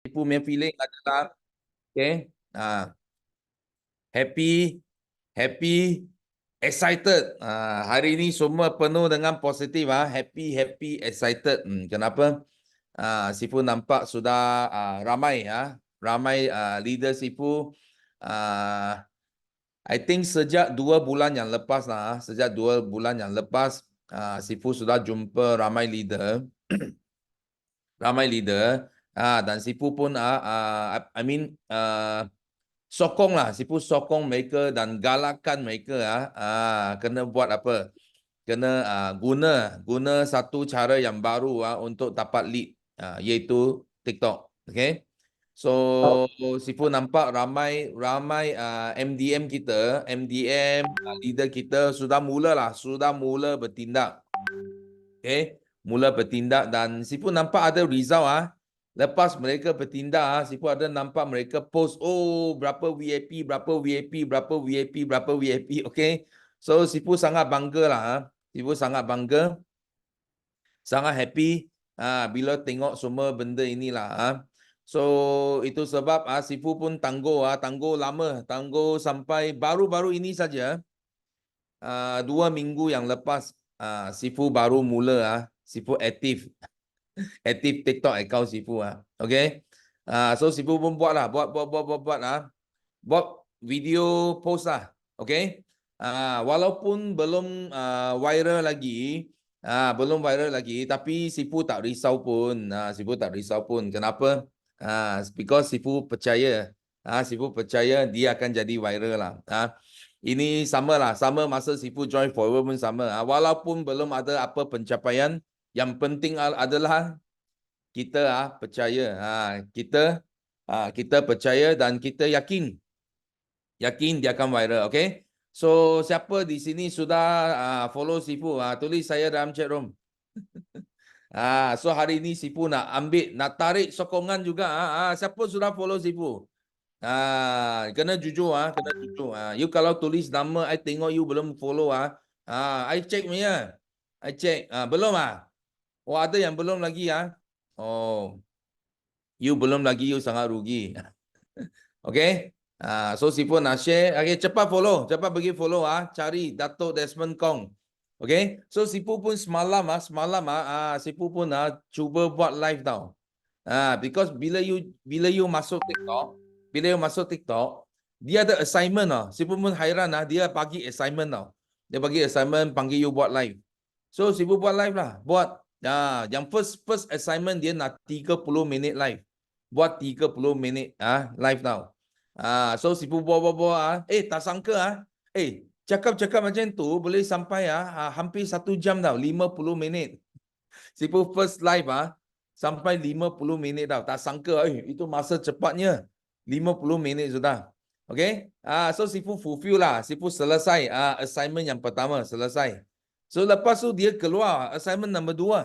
Sifu punya feeling adalah okay, happy, happy, excited. Hari ini semua penuh dengan positif. Happy, happy, excited. Kenapa? Sifu nampak sudah ramai. Ramai leader Sifu. I think sejak 2 bulan yang lepas lah. Sejak 2 bulan yang lepas, Sifu sudah jumpa ramai leader. Ramai leader. Dan Sifu pun, sokong lah, Sifu sokong mereka dan galakkan mereka kena buat apa? Kena guna satu cara yang baru untuk dapat lead, iaitu TikTok. Okay. So Sifu nampak ramai MDM kita, MDM leader kita sudah mula bertindak. Okay. Mula bertindak dan Sifu nampak ada result Lepas mereka bertindak, Sifu ada nampak mereka post, oh berapa VIP, berapa VIP, berapa VIP, berapa VIP, okay. So Sifu sangat bangga lah. Sifu sangat bangga, sangat happy bila tengok semua benda inilah. So itu sebab Sifu pun tangguh lama, tangguh sampai baru-baru ini saja. 2 minggu yang lepas, Sifu baru mula Sifu aktif TikTok account Sifu Okay. So Sifu pun buat buat video post Okay. Walaupun belum viral lagi, tapi Sifu tak risau pun. Sifu tak risau pun. Kenapa? Because Sifu percaya. Sifu percaya dia akan jadi viral lah. Ini sama masa Sifu join Forever pun sama. Walaupun belum ada apa pencapaian, yang penting adalah kita percaya. Kita percaya dan kita yakin dia akan viral. Okay. So siapa di sini sudah follow Sifu, tulis saya dalam chat room. So hari ini Sifu nak tarik sokongan juga. Siapa sudah follow Sifu? Kena jujur kena jujur. You kalau tulis nama, I tengok you belum follow I check punya. I check. Belum Oh, ada yang belum lagi Oh. You belum lagi, you sangat rugi. Okay. So Sifu nak share. Okay, cepat follow. Cepat pergi follow cari Dato' Desmond Kong. Okay. So Sifu pun semalam Sifu pun cuba buat live tau. Because bila you masuk TikTok, dia ada assignment Sifu pun hairan dia bagi assignment tau. Dia bagi assignment, panggil you buat live. So Sifu buat live lah. Buat yang first assignment dia nak 30 minit live. Buat 30 minit live tau. So Sifu buat. Tak sangka cakap-cakap macam tu boleh sampai hampir 1 jam tau, 50 minit. Sifu first live sampai 50 minit tau. Tak sangka itu masa cepatnya. 50 minit sudah. Okay. So Sifu fulfill lah. Sifu selesai assignment yang pertama, selesai. So lepas tu dia keluar assignment number 2.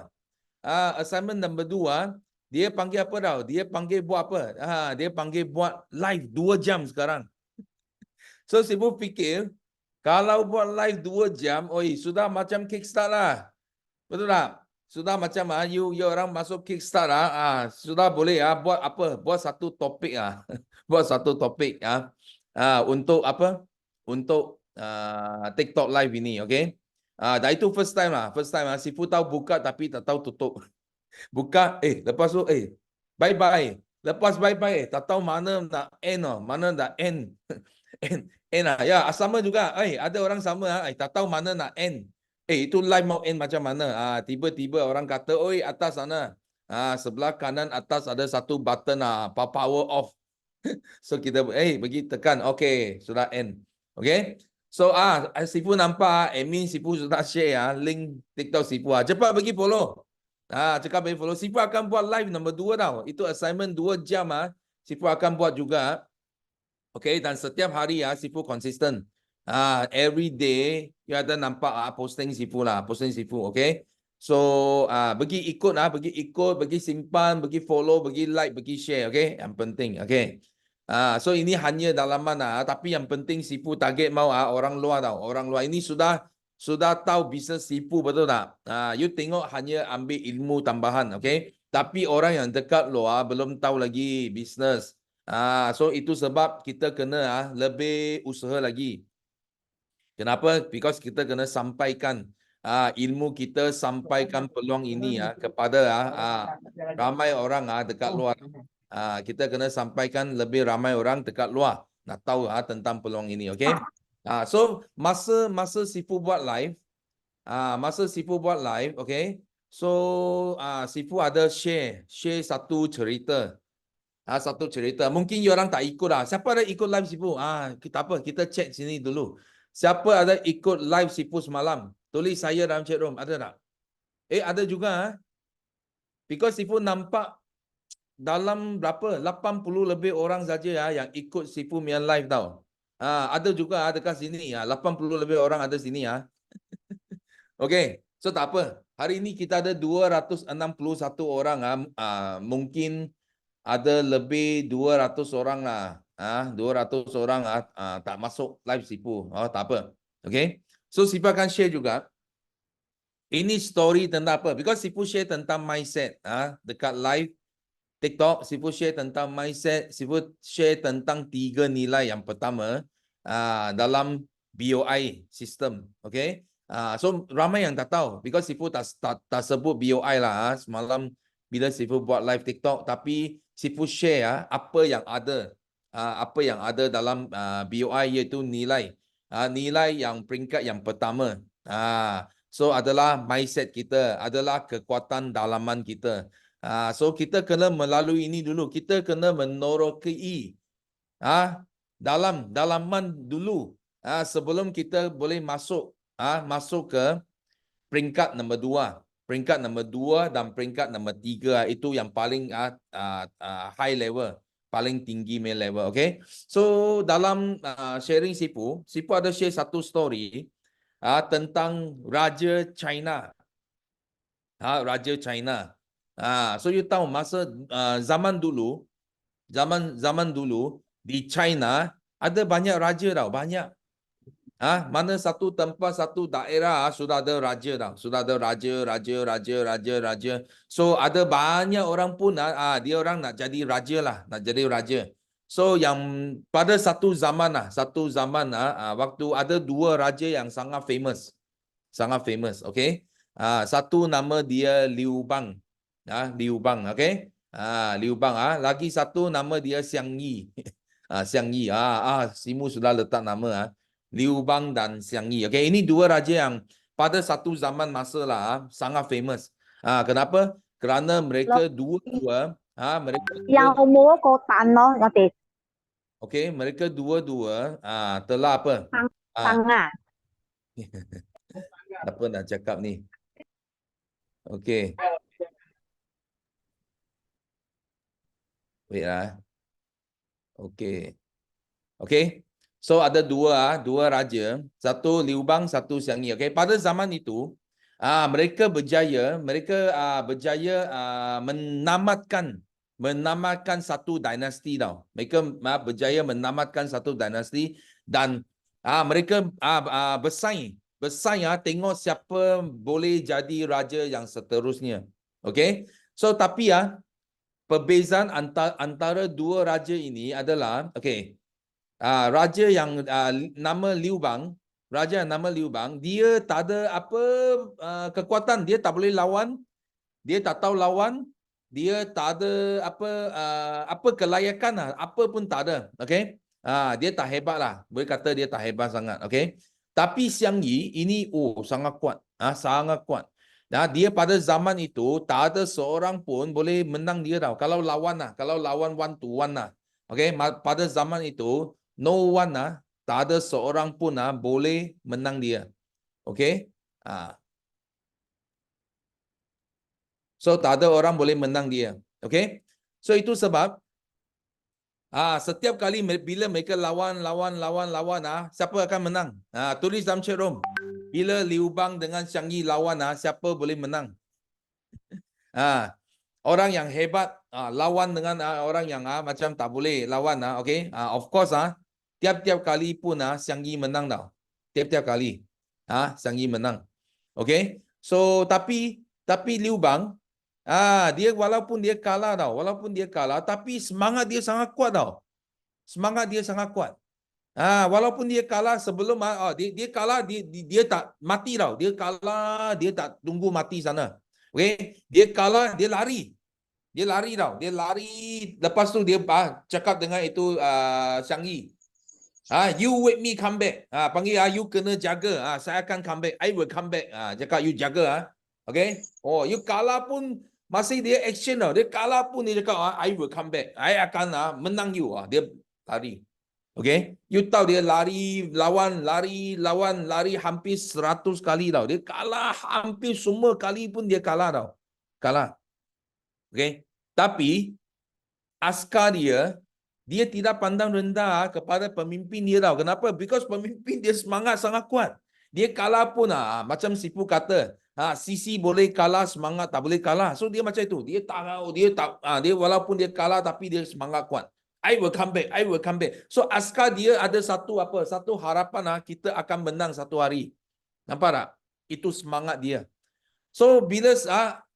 Assignment number 2, dia panggil apa tau? Dia panggil buat apa? Dia panggil buat live 2 jam sekarang. So Sifu fikir, kalau buat live 2 jam, sudah macam kickstart lah. Betul tak? Sudah macam you orang masuk kickstart sudah boleh buat apa? Buat satu topik buat satu topik untuk apa? Untuk TikTok live ini, okay? Dah itu first time Sifu tahu buka tapi tak tahu tutup. Buka, lepas tu, bye-bye. Lepas bye-bye, tak tahu mana nak end mana nak end. end ya, sama juga. Ada orang sama tak tahu mana nak end. Itu live mau end macam mana? Tiba-tiba orang kata, atas sana. Sebelah kanan atas ada satu button power off. So kita bagi tekan, okay, sudah end. Okay. So Sifu nampak admin Sifu sudah share link TikTok Sifu. Cepat bagi follow. Cakap bagi follow. Sifu akan buat live nombor 2 tau. Itu assignment 2 jam Sifu akan buat juga. Okay, dan setiap hari Sifu konsisten. Every day you ada nampak posting Sifu posting Sifu. Okay. So bagi ikut bagi simpan, bagi follow, bagi like, bagi share. Okay, yang penting. Okay. So ini hanya dalaman tapi yang penting Sifu target mau orang luar tau. Orang luar ini sudah tahu bisnes Sifu, betul tak? You tengok hanya ambil ilmu tambahan, okay? Tapi orang yang dekat luar belum tahu lagi bisnes. So itu sebab kita kena lebih usaha lagi. Kenapa? Because kita kena sampaikan ilmu kita, sampaikan peluang ini kepada ramai orang dekat luar. Kita kena sampaikan lebih ramai orang dekat luar nak tahu tentang peluang ini, okay? So masa Sifu buat live, okay? So Sifu ada share satu cerita. Satu cerita. Mungkin you orang tak ikut Siapa ada ikut live Sifu? Kita apa? Kita check sini dulu. Siapa ada ikut live Sifu semalam? Tulis saya dalam chat room. Ada tak? Ada juga. Because Sifu nampak dalam berapa? 80 lebih orang saja yang ikut Sifu Mian live tau. Ada juga dekat sini. 80 lebih orang ada sini. Okay. So tak apa. Hari ini kita ada 261 orang. Mungkin ada lebih 200 orang 200 orang tak masuk live Sifu. Tak apa. Okay. So Sifu akan share juga. Ini story tentang apa? Because Sifu share tentang mindset. Dekat live TikTok, Sifu share tentang mindset. Sifu share tentang 3 nilai. Yang pertama, dalam BOI system. Okay. So ramai yang tak tahu. Because Sifu tak sebut BOI lah. Semalam bila Sifu buat live TikTok. Tapi Sifu share apa yang ada. Apa yang ada dalam BOI iaitu nilai. Nilai yang peringkat yang pertama. So adalah mindset kita. Adalah kekuatan dalaman kita. So kita kena melalui ini dulu. Kita kena menorokai dalaman dulu sebelum kita boleh masuk ke peringkat nombor 2. Peringkat nombor 2 dan peringkat nombor 3 itu yang paling high level, paling tinggi level. Okay. So dalam sharing Sifu ada share satu story tentang Raja China. Raja China. So you tahu masa zaman dulu di China ada banyak raja tau, banyak. Mana satu tempat, satu daerah sudah ada raja tau. Sudah ada raja. So ada banyak orang pun dia orang nak jadi raja lah, nak jadi raja. So yang pada satu zaman waktu ada 2 raja yang sangat famous. Okay? Satu nama dia Liu Bang. Liu Bang, okay? Liu Bang. Lagi satu nama dia Xiang Yi. Xiang Yi. Simu sudah letak nama. Liu Bang dan Xiang Yi. Okay, ini 2 raja yang pada satu zaman masa sangat famous. Kenapa? Kerana mereka dua-dua yang umur kotaan nanti. Okay, mereka dua-dua telah apa? Sangat. Apa nak cakap ni? Okay. Wait lah. Okay. Okay. So ada dua raja, satu Liu Bang, satu Xiang Yi. Okay. Pada zaman itu, mereka berjaya menamatkan satu dinasti tau. Mereka berjaya menamatkan satu dinasti dan mereka bersaing tengok siapa boleh jadi raja yang seterusnya. Okay. So tapi perbezaan antara 2 raja ini adalah raja yang nama Liu Bang, dia tak ada apa kekuatan, dia tak boleh lawan, dia tak tahu lawan, dia tak ada apa kelayakan apa pun tak ada. Okay. Dia tak hebat lah, boleh kata dia tak hebat sangat. Okay. Tapi Xiang Yi ini sangat kuat, sangat kuat. Dia pada zaman itu tak ada seorang pun boleh menang dia tau. Kalau lawan 1-to-1 Okay, pada zaman itu no one tak ada seorang pun boleh menang dia. Okay. So tak ada orang boleh menang dia. Okay. So itu sebab setiap kali bila mereka lawan siapa akan menang? Tulis dalam chat room. Bila Liu Bang dengan Xiang Yi lawan siapa boleh menang? Orang yang hebat lawan dengan orang yang macam tak boleh lawan okay? Of course tiap-tiap kali pun Xiang Yi menang tau. Tiap-tiap kali Xiang Yi menang. Okay? So tapi Liu Bang Dia walaupun dia kalah tau, walaupun dia kalah, tapi semangat dia sangat kuat tau. Semangat dia sangat kuat. Walaupun dia kalah sebelum dia kalah dia tak mati tau. Dia kalah dia tak tunggu mati sana. Okey, dia kalah dia lari. Dia lari tau. Dia lari lepas tu dia cakap dengan itu Xiang Yi. You wait me come back. Panggil you kena jaga. Saya akan come back. I will come back. Cakap you jaga. Okay. Oh, you kalah pun masih dia action tau. Dia kalah pun dia cakap I will come back. I akan menang you. Dia lari. Okay. You tahu dia lari, lari hampir 100 kali tau. Dia kalah hampir semua kali pun dia kalah tau. Kalah. Okay. Tapi askar dia tidak pandang rendah kepada pemimpin dia tau. Kenapa? Because pemimpin dia semangat sangat kuat. Dia kalah pun macam Sifu kata, sisi boleh kalah, semangat tak boleh kalah. So dia macam itu. Dia tahu, dia walaupun dia kalah tapi dia semangat kuat. I will come back, I will come back. So askar dia ada satu harapan kita akan menang satu hari. Nampak tak? Itu semangat dia. So bila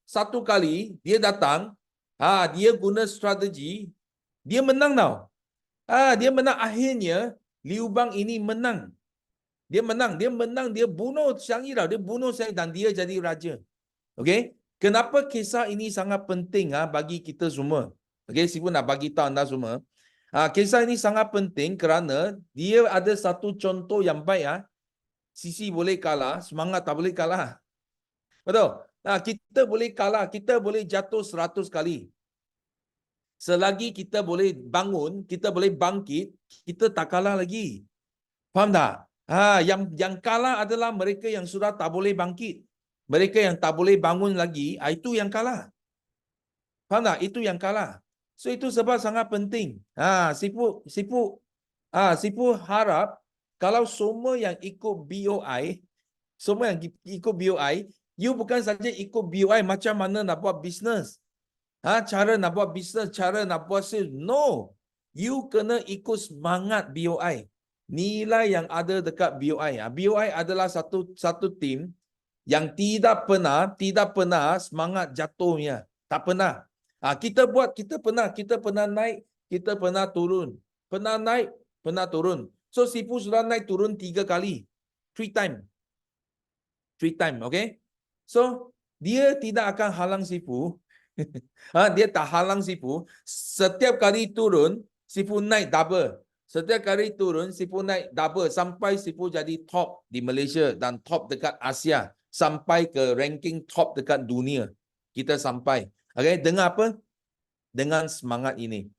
satu kali dia datang, dia guna strategi, dia menang tau. Dia menang akhirnya Liu Bang ini menang. Dia menang, dia bunuh Xiang Yi tau. Dia bunuh Xiang Yi dan dia jadi raja. Okey? Kenapa kisah ini sangat penting bagi kita semua? Okey, Sifu nak bagi tahu anda semua. Kisah ini sangat penting kerana dia ada satu contoh yang baik sisi boleh kalah, semangat tak boleh kalah. Betul? Kita boleh kalah, kita boleh jatuh 100 kali. Selagi kita boleh bangun, kita boleh bangkit, kita tak kalah lagi. Faham tak? Yang kalah adalah mereka yang sudah tak boleh bangkit. Mereka yang tak boleh bangun lagi, itu yang kalah. Faham tak? Itu yang kalah. So itu sebab sangat penting. Sipu harap kalau semua yang ikut BOI, semua yang ikut BOI, you bukan saja ikut BOI macam mana nak buat bisnes. Cara nak buat bisnes, cara nak buat sales. No. You kena ikut semangat BOI. Nilai yang ada dekat BOI. BOI adalah satu tim yang tidak pernah semangat jatuhnya. Tak pernah. Kita pernah naik, kita pernah turun. Pernah naik, pernah turun. So Sifu sudah naik turun 3 kali. 3 time. 3 time, okay? So dia tidak akan halang Sifu. Dia tak halang Sifu. Setiap kali turun, Sifu naik double. Setiap kali turun, Sifu naik double. Sampai Sifu jadi top di Malaysia dan top dekat Asia. Sampai ke ranking top dekat dunia. Kita sampai. Okay, dengan apa? Dengan semangat ini.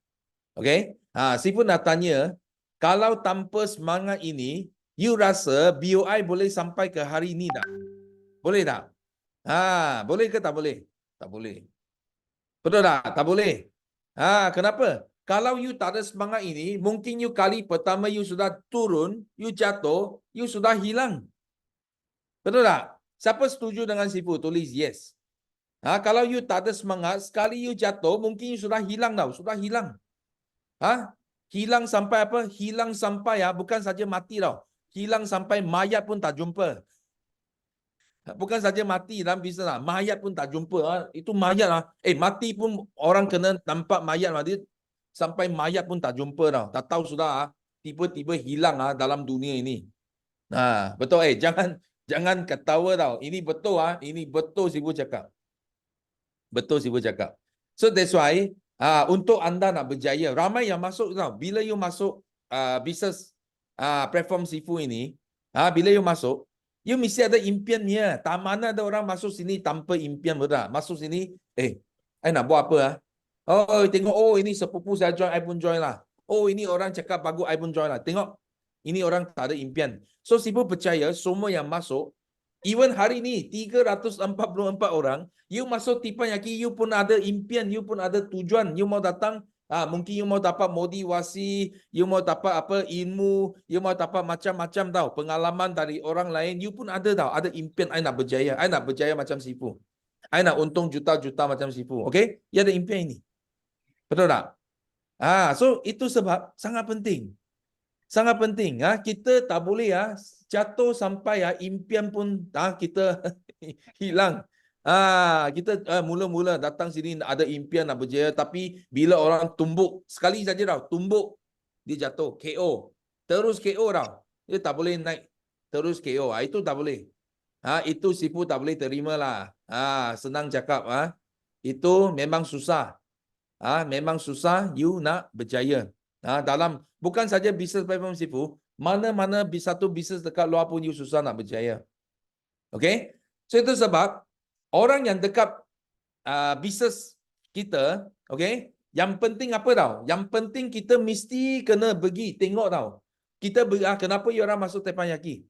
Okay? Sifu nak tanya, kalau tanpa semangat ini, you rasa BOI boleh sampai ke hari ini tak? Boleh tak? Boleh ke tak boleh? Tak boleh. Betul tak? Tak boleh. Kenapa? Kalau you tak ada semangat ini, mungkin you kali pertama you sudah turun, you jatuh, you sudah hilang. Betul tak? Siapa setuju dengan Sifu? Tulis yes. Kalau you tak ada semangat, sekali you jatuh, mungkin you sudah hilang tau. Sudah hilang. Hilang sampai apa? Hilang sampai bukan saja mati tau. Hilang sampai mayat pun tak jumpa. Bukan saja mati dalam bisnes mayat pun tak jumpa. Itu mayat mati pun orang kena nampak mayat dia sampai mayat pun tak jumpa tau. Tak tahu sudah tiba-tiba hilang dalam dunia ini. Betul jangan ketawa tau. Ini betul ini betul Sifu cakap. Betul Sifu cakap. So that's why untuk anda nak berjaya, ramai yang masuk tau. Bila you masuk bisnes platform Sifu ini, bila you masuk, you mesti ada impiannya. Tak mana ada orang masuk sini tanpa impian, betul? Masuk sini, I nak buat apa? Tengok, ini sepupu saya join, I pun join lah. Ini orang cakap bagus, I pun join lah. Tengok, ini orang tak ada impian. So, Sifu percaya semua yang masuk, even hari ini 344 orang, you masuk Tipan Yaki, you pun ada impian, you pun ada tujuan. You mau datang, mungkin you mau dapat motivasi, you mau dapat apa ilmu, you mau dapat macam-macam tau, pengalaman dari orang lain, you pun ada tau, ada impian, I nak berjaya, I nak berjaya macam Sifu. I nak untung juta-juta macam Sifu. Okay? You ada impian ini. Betul tak? So itu sebab sangat penting. Sangat penting. Kita tak boleh jatuh sampai impian pun kita hilang. Kita mula-mula datang sini ada impian nak berjaya, tapi bila orang tumbuk sekali saja tau, tumbuk dia jatuh KO. Terus KO tau. Dia tak boleh naik. Terus KO. Itu tak boleh. Itu sifu tak boleh terima lah. Senang cakap. Itu memang susah. Memang susah you nak berjaya. Dalam bukan saja bisnes platform sifu, mana-mana satu bisnes dekat luar pun you susah nak berjaya. Okay? So itu sebab orang yang dekat bisnes kita, okay? Yang penting apa tau? Yang penting kita mesti kena pergi tengok tau. Kita kenapa you orang masuk teppanyaki?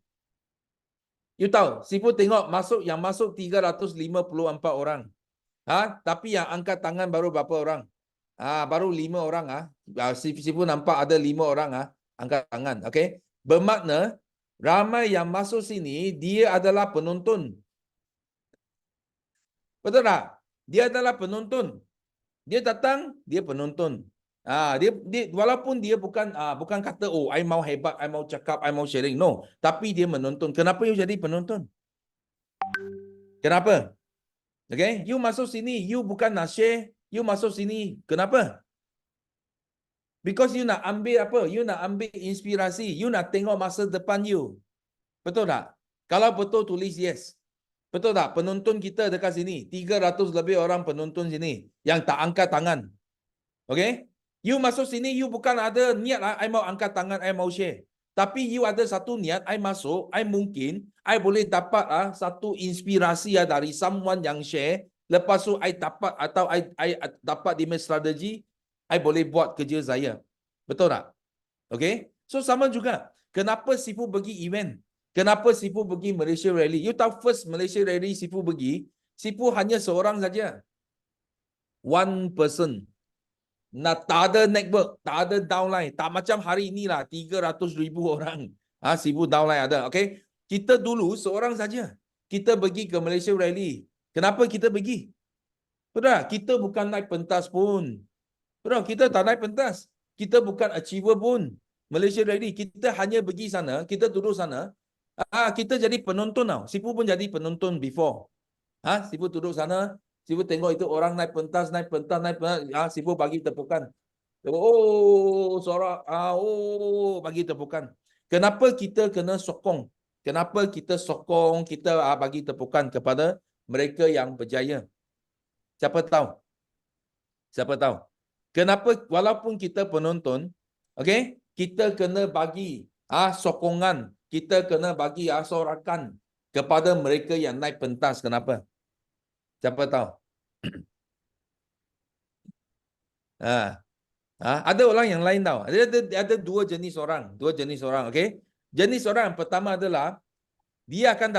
You tahu, sifu tengok yang masuk 354 orang. Tapi yang angkat tangan baru berapa orang? Baru 5 orang. Sifu nampak ada 5 orang angkat tangan. Okay? Bermakna ramai yang masuk sini dia adalah penonton. Betul tak? Dia adalah penonton. Dia datang, dia penonton. Dia walaupun dia bukan kata I mau hebat, I mau cakap, I mau sharing. No, tapi dia menonton. Kenapa you jadi penonton? Kenapa? Okay, you masuk sini, you bukan nak share, you masuk sini. Kenapa? Because you nak ambil apa? You nak ambil inspirasi. You nak tengok masa depan you. Betul tak? Kalau betul tulis yes. Betul tak? Penonton kita dekat sini. 300 lebih orang penonton sini. Yang tak angkat tangan. Okay? You masuk sini, you bukan ada niat, I mau angkat tangan, I mau share. Tapi you ada satu niat, I masuk, I mungkin, I boleh dapat satu inspirasi dari someone yang share. Lepas tu, I dapat atau I dapat di strategi, I boleh buat kerja saya. Betul tak? Okay? So, sama juga. Kenapa sifu pergi event? Kenapa sifu pergi Malaysia Rally? You tahu first Malaysia Rally sifu pergi, sifu hanya seorang saja. One person. Tak ada network, tak ada downline. Tak macam hari inilah 300,000 orang. Sifu downline ada. Okay? Kita dulu seorang saja. Kita pergi ke Malaysia Rally. Kenapa kita pergi? Betul? Kita bukan naik pentas pun. Betul? Kita tak naik pentas. Kita bukan achiever pun. Malaysia Rally. Kita hanya pergi sana. Kita duduk sana. Kita jadi penonton tau. Sifu pun jadi penonton before. Sifu duduk sana. Sifu tengok itu orang naik pentas. Sifu bagi tepukan. Sorak. Bagi tepukan. Kenapa kita kena sokong? Kenapa kita sokong, kita bagi tepukan kepada mereka yang berjaya? Siapa tahu? Siapa tahu? Kenapa walaupun kita penonton, okay, kita kena bagi sokongan, kita kena bagi sorakan kepada mereka yang naik pentas. Kenapa? Siapa tahu? Ada orang yang lain tahu. Ada dua jenis orang. Okay? Jenis orang yang pertama adalah dia akan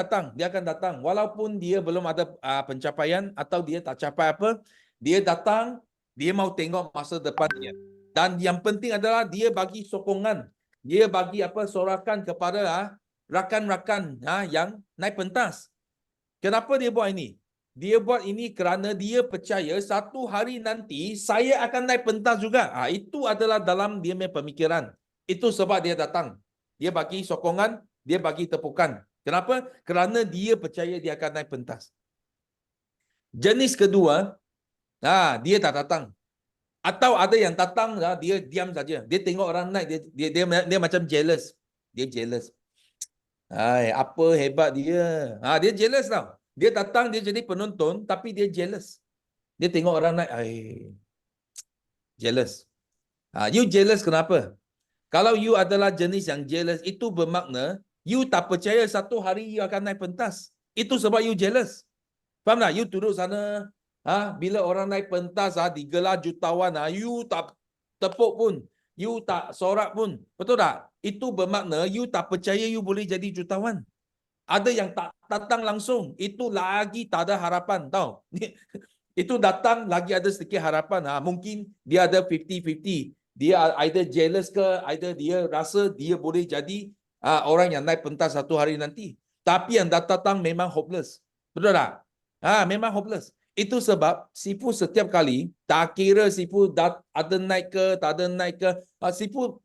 datang. Walaupun dia belum ada pencapaian atau dia tak capai apa, dia datang, dia mau tengok masa depan dia. Dan yang penting adalah dia bagi sokongan. Dia bagi sorakan kepada rakan-rakan yang naik pentas. Kenapa dia buat ini? Dia buat ini kerana dia percaya satu hari nanti saya akan naik pentas juga. Itu adalah dalam dia punya pemikiran. Itu sebab dia datang. Dia bagi sokongan, dia bagi tepukan. Kenapa? Kerana dia percaya dia akan naik pentas. Jenis kedua, dia tak datang. Atau ada yang datang, dia diam saja. Dia tengok orang naik, dia macam jealous. Dia jealous. Apa hebat dia. Dia jealous tau. Dia datang, dia jadi penonton, tapi dia jealous. Dia tengok orang naik, jealous. You jealous kenapa? Kalau you adalah jenis yang jealous, itu bermakna you tak percaya satu hari you akan naik pentas. Itu sebab you jealous. Faham tak? You duduk sana, bila orang naik pentas, digelar jutawan, you tak tepuk pun. You tak sorak pun. Betul tak? Itu bermakna you tak percaya you boleh jadi jutawan. Ada yang tak datang langsung. Itu lagi tak ada harapan. Tahu? Itu datang lagi ada sedikit harapan. Mungkin dia ada 50-50. Dia either jealous ke, either dia rasa dia boleh jadi orang yang naik pentas satu hari nanti. Tapi yang datang memang hopeless. Betul tak? Memang hopeless. Itu sebab sifu setiap kali, tak kira sifu ada naik ke, tak ada naik ke, sifu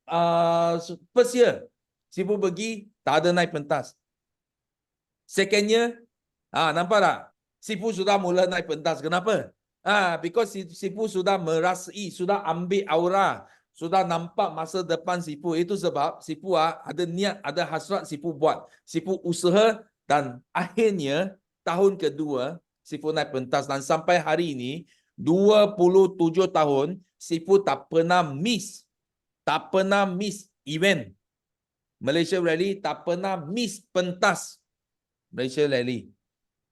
first year, sifu pergi, tak ada naik pentas. Secondnya, nampak tak? Sifu sudah mula naik pentas. Kenapa? Because Sifu sudah merasai, sudah ambil aura, sudah nampak masa depan Sifu. Itu sebab Sifu ada niat, ada hasrat Sifu buat. Sifu usaha dan akhirnya tahun kedua Sifu naik pentas dan sampai hari ini 27 tahun Sifu tak pernah miss event Malaysia Rally, tak pernah miss pentas Malaysia Rally.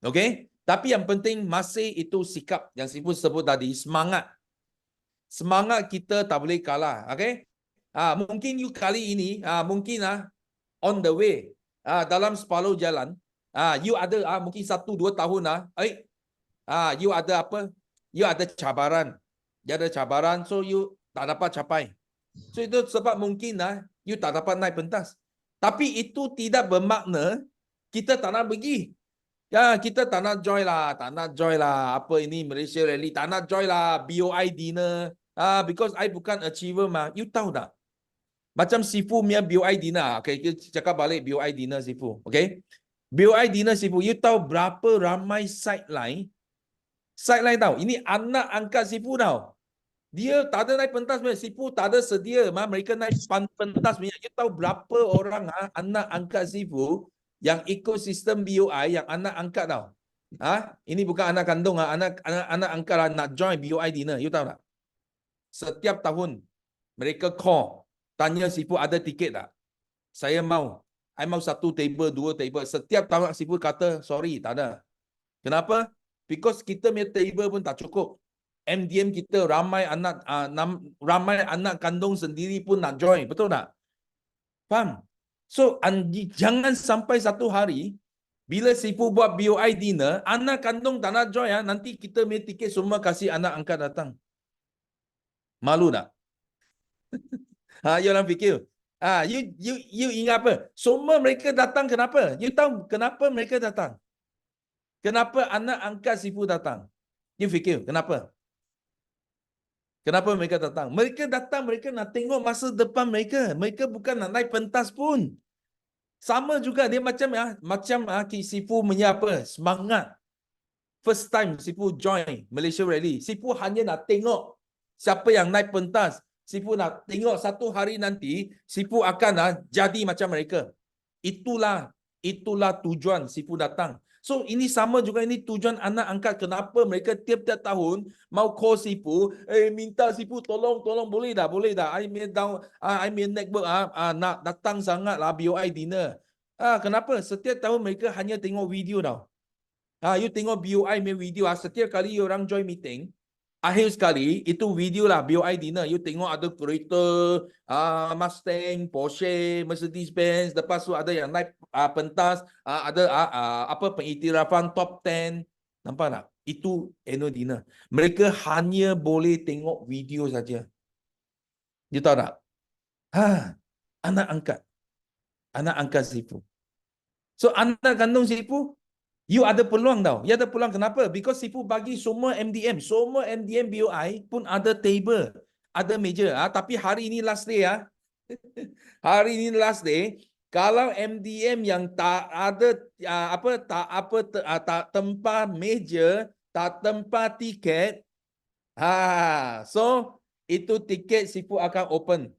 Okey? Tapi yang penting masih itu sikap yang Sifu sebut tadi, semangat. Semangat kita tak boleh kalah. Okey? Mungkin you kali ini, mungkin on the way, dalam separuh jalan, you ada mungkin 1-2 tahun, you ada apa? You ada cabaran. You ada cabaran, so you tak dapat capai. So itu sebab mungkin you tak dapat naik pentas. Tapi itu tidak bermakna kita tak nak pergi. Ya, kita tak nak join lah. Apa ini Malaysia Rally, tak nak join lah BOI dinner. Because I bukan achiever mah. You tahu tak? Macam Sifu punya BOI dinner. Okay, kita cakap balik BOI dinner Sifu. Okay? BOI dinner Sifu, you tahu berapa ramai sideline? Sideline tahu. Ini anak angkat Sifu tahu. Dia tak ada naik pentas punya. Sifu tak ada sedia. Mereka naik pentas punya. You tahu berapa orang anak angkat Sifu yang ikut sistem BOI yang anak angkat tahu. Ini bukan anak kandung, anak angkat nak join BOI dinner. You tahu tak? Setiap tahun mereka call, tanya Sifu ada tiket tak? Saya mau. I mau 1 table, 2 table. Setiap tahun Sifu kata, sorry, tak ada. Kenapa? Because kita punya table pun tak cukup. MDM kita ramai anak kandung sendiri pun nak join. Betul tak? Faham? So, jangan sampai satu hari, bila Sifu buat BOI dinner, anak kandung tak nak join, nanti kita punya tiket semua kasih anak angkat datang. Malu tak? You orang fikir. You ingat apa? Semua mereka datang kenapa? You tahu kenapa mereka datang? Kenapa anak angkat Sifu datang? You fikir, kenapa? Kenapa mereka datang? Mereka datang, mereka nak tengok masa depan mereka. Mereka bukan nak naik pentas pun. Sama juga dia macam Sifu punya apa? Semangat. First time Sifu join Malaysia Rally. Sifu hanya nak tengok siapa yang naik pentas. Sifu nak tengok satu hari nanti Sifu akan jadi macam mereka. Itulah tujuan Sifu datang. So ini sama juga, ini tujuan anak angkat. Kenapa mereka tiap-tiap tahun mau call Sifu, minta Sifu tolong boleh dah. I main network nak datang sangat lah BOI dinner. Kenapa? Setiap tahun mereka hanya tengok video tau. You tengok BOI main video, setiap kali orang join meeting, akhir sekali itu video lah BOI dinner. You tengok ada kereta Mustang, Porsche, Mercedes-Benz. Lepas tu ada yang naik pentas, ada pengiktirafan top 10. Nampak tak? Itu annual dinner. Mereka hanya boleh tengok video saja. You tahu tak? Anak angkat Sifu. So anak kandung Sifu, you ada peluang tau. You ada peluang. Kenapa? Because Sifu bagi semua MDM BOI pun ada table, ada meja. Tapi hari ini last day Hari ini last day. Kalau MDM yang tak ada tak tempat meja, tak tempat tiket, so itu tiket Sifu akan open.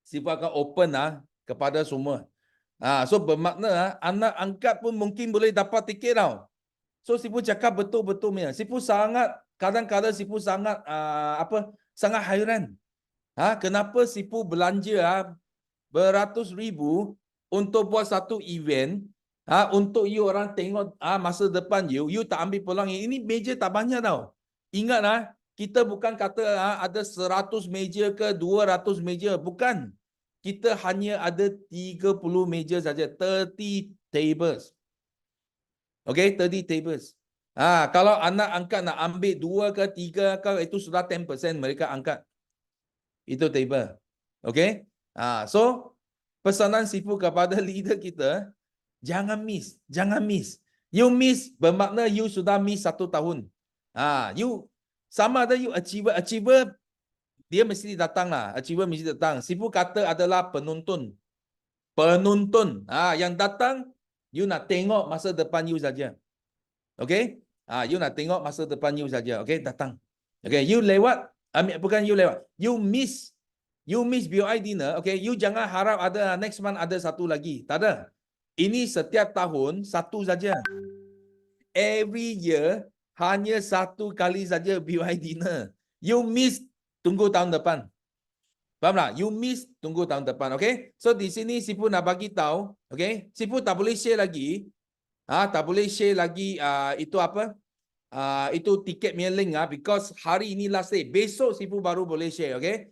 Sifu akan open kepada semua. So bermakna anak angkat pun mungkin boleh dapat tiket tau. So Sifu cakap betul-betul punya. Sifu sangat, kadang-kadang Sifu sangat sangat hairan. Kenapa Sifu belanja beratus ribu untuk buat satu event, untuk you orang tengok masa depan you tak ambil peluang. Ini meja tak banyak tau. Ingat kita bukan kata ada 100 meja ke 200 meja, bukan. Kita hanya ada 30 meja saja, 30 tables. Okay, 30 tables. Kalau anak angkat nak ambil 2 ke 3 ke, itu sudah 10% mereka angkat. Itu table. Okay. So pesanan Sifu kepada leader kita, jangan miss. You miss bermakna you sudah miss 1 tahun. You sama ada you achiever dia mesti datang lah. Achiever mesti datang. Sifu kata adalah penonton. Yang datang, you nak tengok masa depan you saja. Okay? You nak tengok masa depan you saja. Okay, datang. Okay, you lewat, bukan you lewat. You miss BOI dinner. Okay, you jangan harap ada next month ada satu lagi. Tak ada. Ini setiap tahun satu saja. Every year hanya satu kali saja BOI dinner. You miss, tunggu tahun depan. Faham tak? You miss, tunggu tahun depan. Okay? So di sini Sifu nak bagi tahu. Okay? Sifu tak boleh share lagi. Tak boleh share lagi itu apa? Itu tiket punya link because hari ini last day. Besok Sifu baru boleh share. Okay?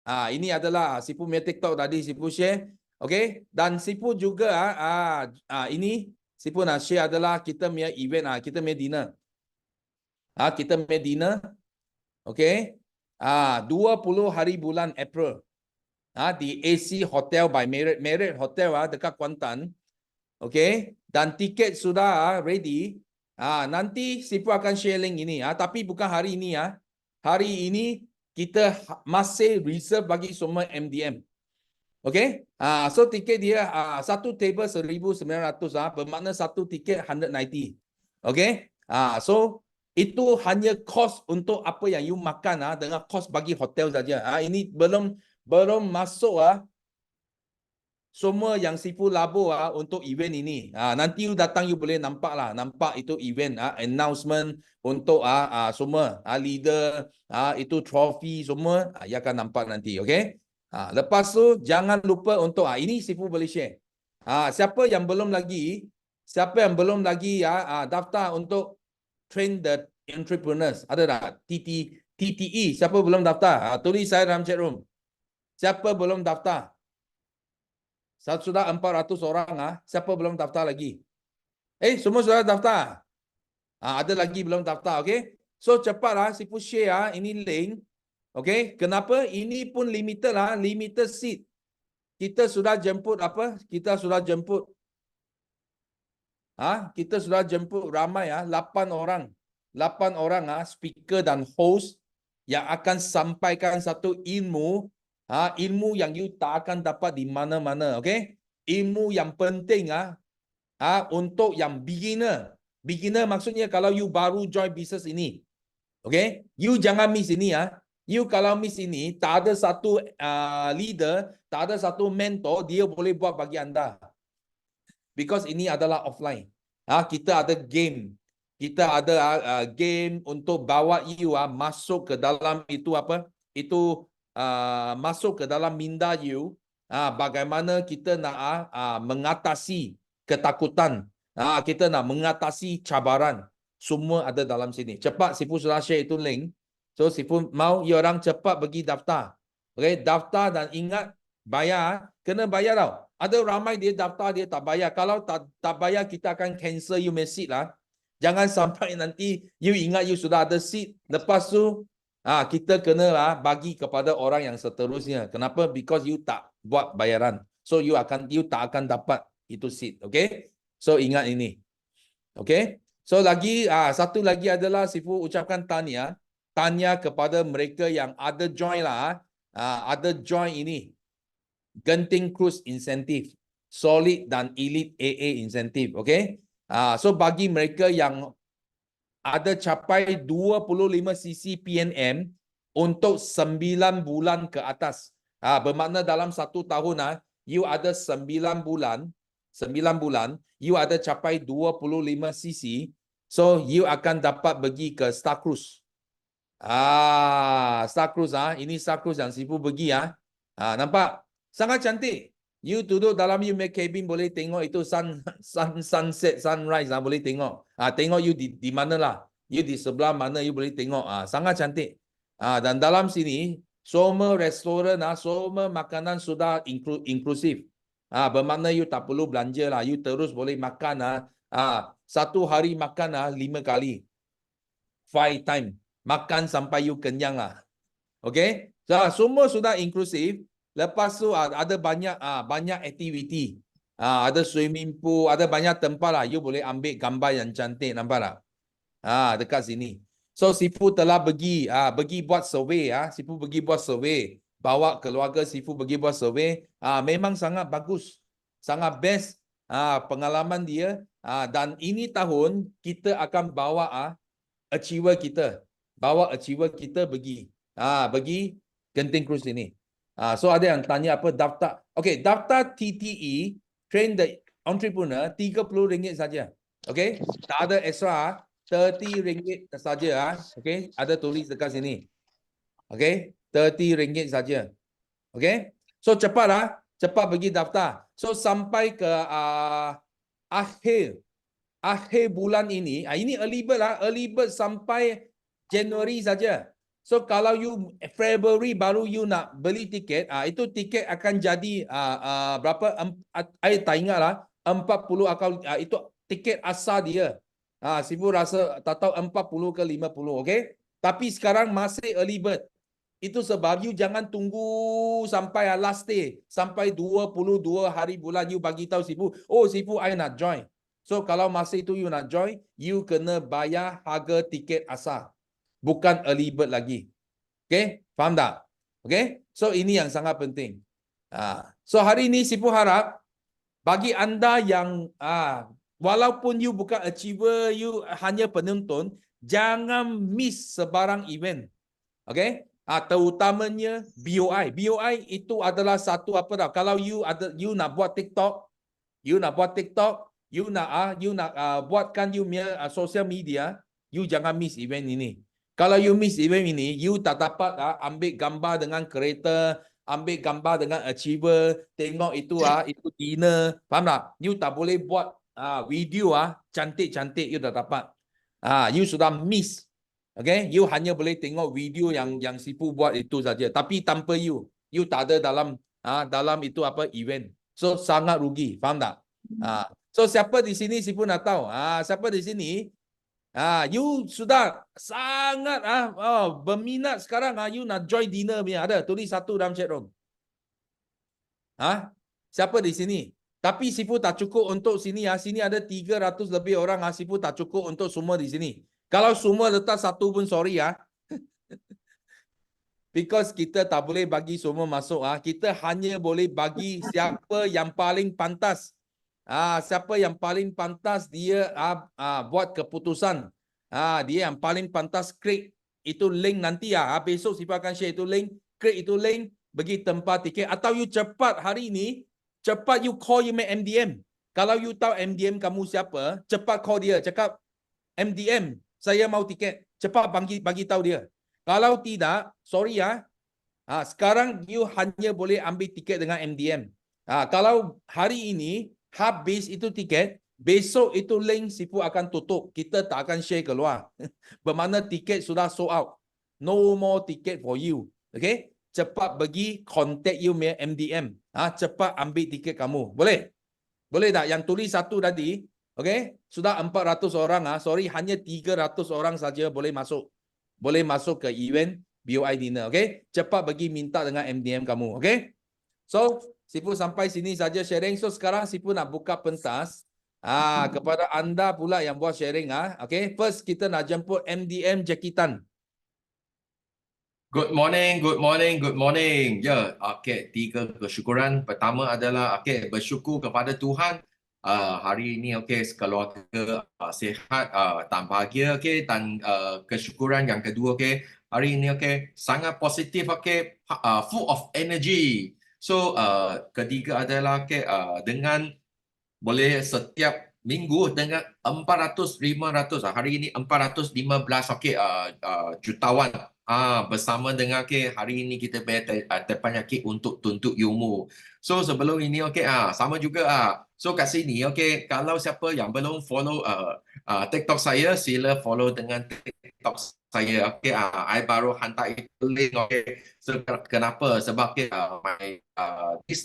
Ini adalah Sifu punya TikTok tadi Sifu share. Okay? Dan Sifu juga ini Sifu nak share adalah kita punya event, kita punya dinner. Kita punya dinner. Okay? 20 hari bulan April. Di AC Hotel by Marriott Hotel dekat Kuantan. Okay? Dan tiket sudah ready. Nanti Sifu akan share link ini. Tapi bukan hari ini. Hari ini kita masih reserve bagi semua MDM. Okay? So tiket dia satu table 1,900. Bermakna satu tiket 190. Okay? So itu hanya kos untuk apa yang you makan dengan kos bagi hotel saja. Ini belum masuk semua yang Sifu labur untuk event ini. Nanti you datang you boleh nampak lah. Nampak itu event announcement untuk semua leader, itu trophy semua you akan nampak nanti. Okay? Lepas tu jangan lupa untuk ini Sifu boleh share. Siapa yang belum lagi daftar untuk train the entrepreneurs, ada tak? TTE, siapa belum daftar? Tulis saya dalam chat room. Siapa belum daftar? Sudah 400 orang. Siapa belum daftar lagi? Semua sudah daftar. Ada lagi belum daftar. Okay? So cepatlah Sifu share ini link. Okay? Kenapa? Ini pun limited limited seat. Kita sudah jemput apa? Kita sudah jemput ramai 8 orang. 8 orang speaker dan host yang akan sampaikan satu ilmu yang you tak akan dapat di mana-mana. Okay? Ilmu yang penting untuk yang beginner. Beginner maksudnya kalau you baru join bisnes ini. Okay? You jangan miss ini. You kalau miss ini, tak ada satu leader, tak ada satu mentor, dia boleh buat bagi anda. Because ini adalah offline. Kita ada game. Kita ada game untuk bawa you masuk ke dalam itu apa? Itu masuk ke dalam minda you. Bagaimana kita nak mengatasi ketakutan. Kita nak mengatasi cabaran. Semua ada dalam sini. Cepat Sifu sudah share itu link. So Sifu mau you orang cepat pergi daftar. Okay, daftar dan ingat bayar. Kena bayar tau. Ada ramai dia daftar dia tak bayar. Kalau tak bayar kita akan cancel you punya seat lah. Jangan sampai nanti you ingat you sudah ada seat. Lepas tu kita kena bagi kepada orang yang seterusnya. Kenapa? Because you tak buat bayaran. So you tak akan dapat itu seat. Okay? So ingat ini. Okay? So lagi satu lagi adalah Sifu ucapkan tahniah. Tahniah kepada mereka yang ada join ada join ini. Genting Cruise Incentive, Solid dan Elite AA Incentive. Okay? So bagi mereka yang ada capai 25 cc PNM untuk 9 bulan ke atas. Bermakna dalam 1 tahun you ada 9 bulan, you ada capai 25 cc, so you akan dapat pergi ke Star Cruise. Star Cruise ini Star Cruise yang Sifu pergi nampak? Sangat cantik. You duduk dalam you make cabin boleh tengok itu sunset, sunrise boleh tengok. Tengok you di mana lah. You di sebelah mana you boleh tengok. Sangat cantik. Dan dalam sini semua restoran semua makanan sudah inklusif. Bermakna you tak perlu belanja lah. You terus boleh makan satu hari makan 5 kali. 5 time. Makan sampai you kenyang lah. Okay? So, semua sudah inklusif. Lepas tu ada banyak aktiviti. Ada swimming pool, ada banyak tempat lah. You boleh ambil gambar yang cantik, nampak tak? Dekat sini. So Sifu telah pergi buat survey. Sifu pergi buat survey. Bawa keluarga Sifu pergi buat survey. Memang sangat bagus. Sangat best pengalaman dia. Dan ini tahun kita akan bawa achiever kita. Bawa achiever kita pergi. Pergi Genting Cruise ini. So ada yang tanya apa daftar. Okay, daftar TTE, Train the Entrepreneur, RM30 saja. Okay, tak ada extra, RM30 saja. Okay, ada tulis dekat sini. Okay, RM30 saja. Okay, so cepat cepat pergi daftar. So sampai ke akhir bulan ini early bird sampai Januari saja. So kalau you February baru you nak beli tiket, itu tiket akan jadi berapa? Saya tak ingat lah, 40 atau itu tiket asal dia. Sifu rasa tak tahu 40 ke 50, okay? Tapi sekarang masih early bird. Itu sebab you jangan tunggu sampai last day, sampai 22 hari bulan you bagi tahu Sifu, oh Sifu I nak join. So kalau masa itu you nak join, you kena bayar harga tiket asal. Bukan early bird lagi. Okay? Faham tak? Okay? So ini yang sangat penting. So hari ini Sifu harap bagi anda yang walaupun you bukan achiever, you hanya penonton, jangan miss sebarang event. Okay? Terutamanya BOI. BOI itu adalah satu apa tau? Kalau you nak buat TikTok, you nak buatkan you punya social media, you jangan miss event ini. Kalau you miss event ini, you tak dapat ambil gambar dengan kereta, ambil gambar dengan achiever, tengok itu itu dinner, faham tak? You tak boleh buat video cantik-cantik, you tak dapat. You sudah miss. Okay, you hanya boleh tengok video yang Sifu buat itu saja, tapi tanpa you tak ada dalam itu apa event. So sangat rugi, faham tak? So siapa di sini Sifu nak tahu? Siapa di sini? You sudah sangat berminat sekarang. You nak join dinner punya, ada tulis satu dalam chat room. Siapa di sini? Tapi Sifu tak cukup untuk sini. Sini ada 300 lebih orang. Sifu tak cukup untuk semua di sini. Kalau semua letak satu pun sorry because kita tak boleh bagi semua masuk. Kita hanya boleh bagi siapa yang paling pantas. Siapa yang paling pantas dia buat keputusan. Dia yang paling pantas create itu link nanti besok Sifu akan share itu link, create itu link, bagi tempat tiket. Atau you cepat hari ini, cepat you call you make MDM. Kalau you tahu MDM kamu siapa, cepat call dia, cakap MDM, saya mau tiket. Cepat bagi tahu dia. Kalau tidak, sorry sekarang you hanya boleh ambil tiket dengan MDM. Kalau hari ini habis itu tiket, besok itu link Sifu akan tutup. Kita tak akan share keluar. Bermakna tiket sudah sold out. No more ticket for you. Okay? Cepat bagi contact you punya MDM. Cepat ambil tiket kamu. Boleh? Boleh tak? Yang tulis satu tadi, okay? Sudah 400 orang. Sorry, hanya 300 orang saja boleh masuk. Boleh masuk ke event BOI dinner. Okay? Cepat bagi minta dengan MDM kamu. Okay? So, Sifu sampai sini saja sharing. So, sekarang Sifu nak buka pentas. Kepada anda pula yang buat sharing. Okay? First, kita nak jemput MDM Jackie Tan. Good morning, good morning, good morning. Ya, okey, 3 kesyukuran. Pertama adalah bersyukur kepada Tuhan. Hari ini keluarga sihat, dan bahagia dan kesyukuran yang kedua hari ini sangat positif full of energy. So ketiga adalah dengan boleh setiap minggu dengan 400 500 hari ini 415 jutawan bersama dengan hari ini kita terpenyakit untuk tuntut ilmu. So sebelum ini sama juga so kat sini kalau siapa yang belum follow TikTok saya, sila follow dengan TikTok saya. I baru hantar itu link. So, kenapa? Sebab next